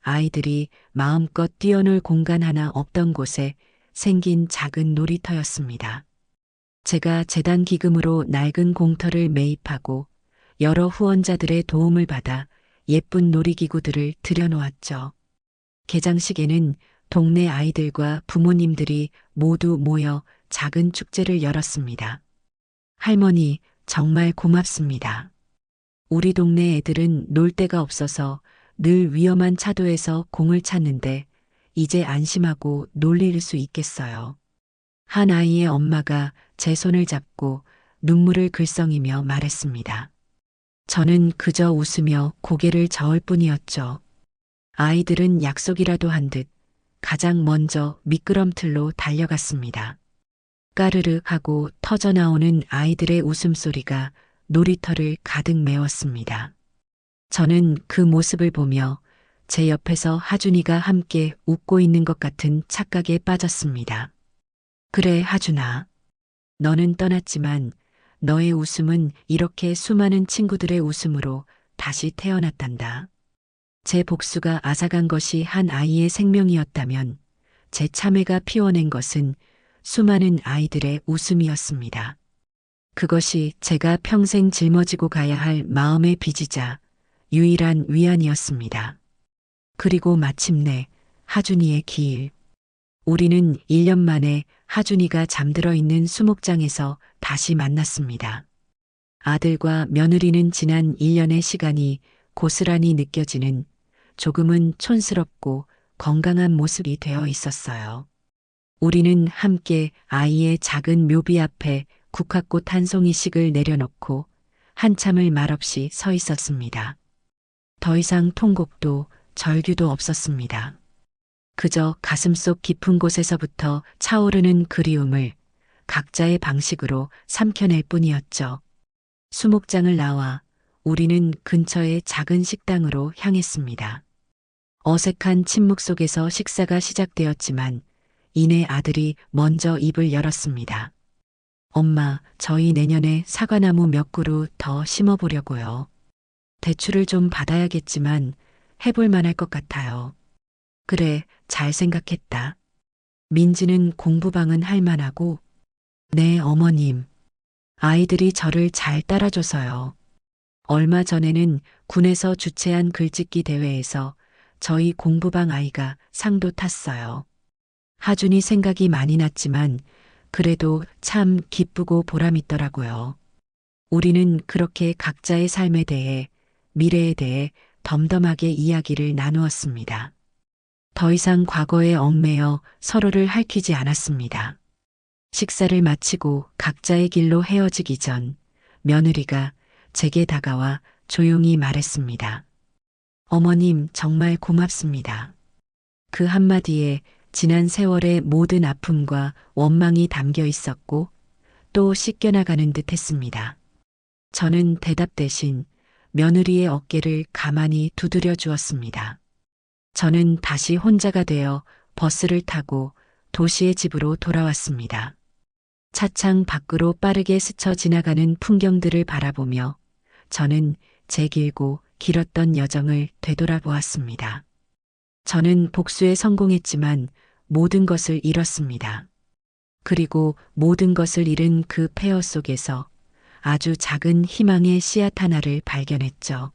A: 아이들이 마음껏 뛰어놀 공간 하나 없던 곳에 생긴 작은 놀이터였습니다. 제가 재단 기금으로 낡은 공터를 매입하고 여러 후원자들의 도움을 받아 예쁜 놀이기구들을 들여놓았죠. 개장식에는 동네 아이들과 부모님들이 모두 모여 작은 축제를 열었습니다. 할머니, 정말 고맙습니다. 우리 동네 애들은 놀 데가 없어서 늘 위험한 차도에서 공을 찾는데 이제 안심하고 놀릴 수 있겠어요. 한 아이의 엄마가 제 손을 잡고 눈물을 글썽이며 말했습니다. 저는 그저 웃으며 고개를 저을 뿐이었죠. 아이들은 약속이라도 한 듯 가장 먼저 미끄럼틀로 달려갔습니다. 까르르 하고 터져나오는 아이들의 웃음소리가 놀이터를 가득 메웠습니다. 저는 그 모습을 보며 제 옆에서 하준이가 함께 웃고 있는 것 같은 착각에 빠졌습니다. 그래, 하준아. 너는 떠났지만 너의 웃음은 이렇게 수많은 친구들의 웃음으로 다시 태어났단다. 제 복수가 앗아간 것이 한 아이의 생명이었다면 제 참회가 피워낸 것은 수많은 아이들의 웃음이었습니다. 그것이 제가 평생 짊어지고 가야 할 마음의 빚이자 유일한 위안이었습니다. 그리고 마침내 하준이의 기일. 우리는 1년 만에 하준이가 잠들어 있는 수목장에서 다시 만났습니다. 아들과 며느리는 지난 1년의 시간이 고스란히 느껴지는 조금은 촌스럽고 건강한 모습이 되어 있었어요. 우리는 함께 아이의 작은 묘비 앞에 국화꽃 한 송이씩을 내려놓고 한참을 말없이 서 있었습니다. 더 이상 통곡도 절규도 없었습니다. 그저 가슴속 깊은 곳에서부터 차오르는 그리움을 각자의 방식으로 삼켜낼 뿐이었죠. 수목장을 나와 우리는 근처의 작은 식당으로 향했습니다. 어색한 침묵 속에서 식사가 시작되었지만 이내 아들이 먼저 입을 열었습니다. 엄마, 저희 내년에 사과나무 몇 그루 더 심어보려고요. 대출을 좀 받아야겠지만 해볼 만할 것 같아요. 그래, 잘 생각했다. 민지는 공부방은 할 만하고. 네, 어머님. 아이들이 저를 잘 따라줘서요. 얼마 전에는 군에서 주최한 글짓기 대회에서 저희 공부방 아이가 상도 탔어요. 하준이 생각이 많이 났지만 그래도 참 기쁘고 보람있더라고요. 우리는 그렇게 각자의 삶에 대해, 미래에 대해 덤덤하게 이야기를 나누었습니다. 더 이상 과거에 얽매여 서로를 핥히지 않았습니다. 식사를 마치고 각자의 길로 헤어지기 전 며느리가 제게 다가와 조용히 말했습니다. 어머님, 정말 고맙습니다. 그 한마디에 지난 세월의 모든 아픔과 원망이 담겨 있었고 또 씻겨나가는 듯 했습니다. 저는 대답 대신 며느리의 어깨를 가만히 두드려 주었습니다. 저는 다시 혼자가 되어 버스를 타고 도시의 집으로 돌아왔습니다. 차창 밖으로 빠르게 스쳐 지나가는 풍경들을 바라보며 저는 제 길고 길었던 여정을 되돌아보았습니다. 저는 복수에 성공했지만 모든 것을 잃었습니다. 그리고 모든 것을 잃은 그 폐허 속에서 아주 작은 희망의 씨앗 하나를 발견했죠.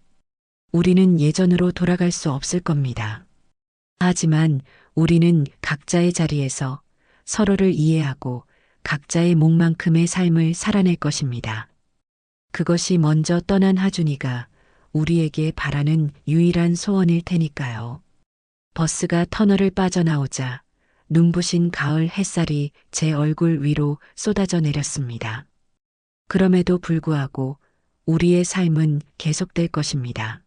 A: 우리는 예전으로 돌아갈 수 없을 겁니다. 하지만 우리는 각자의 자리에서 서로를 이해하고 각자의 몫만큼의 삶을 살아낼 것입니다. 그것이 먼저 떠난 하준이가 우리에게 바라는 유일한 소원일 테니까요. 버스가 터널을 빠져나오자 눈부신 가을 햇살이 제 얼굴 위로 쏟아져 내렸습니다. 그럼에도 불구하고 우리의 삶은 계속될 것입니다.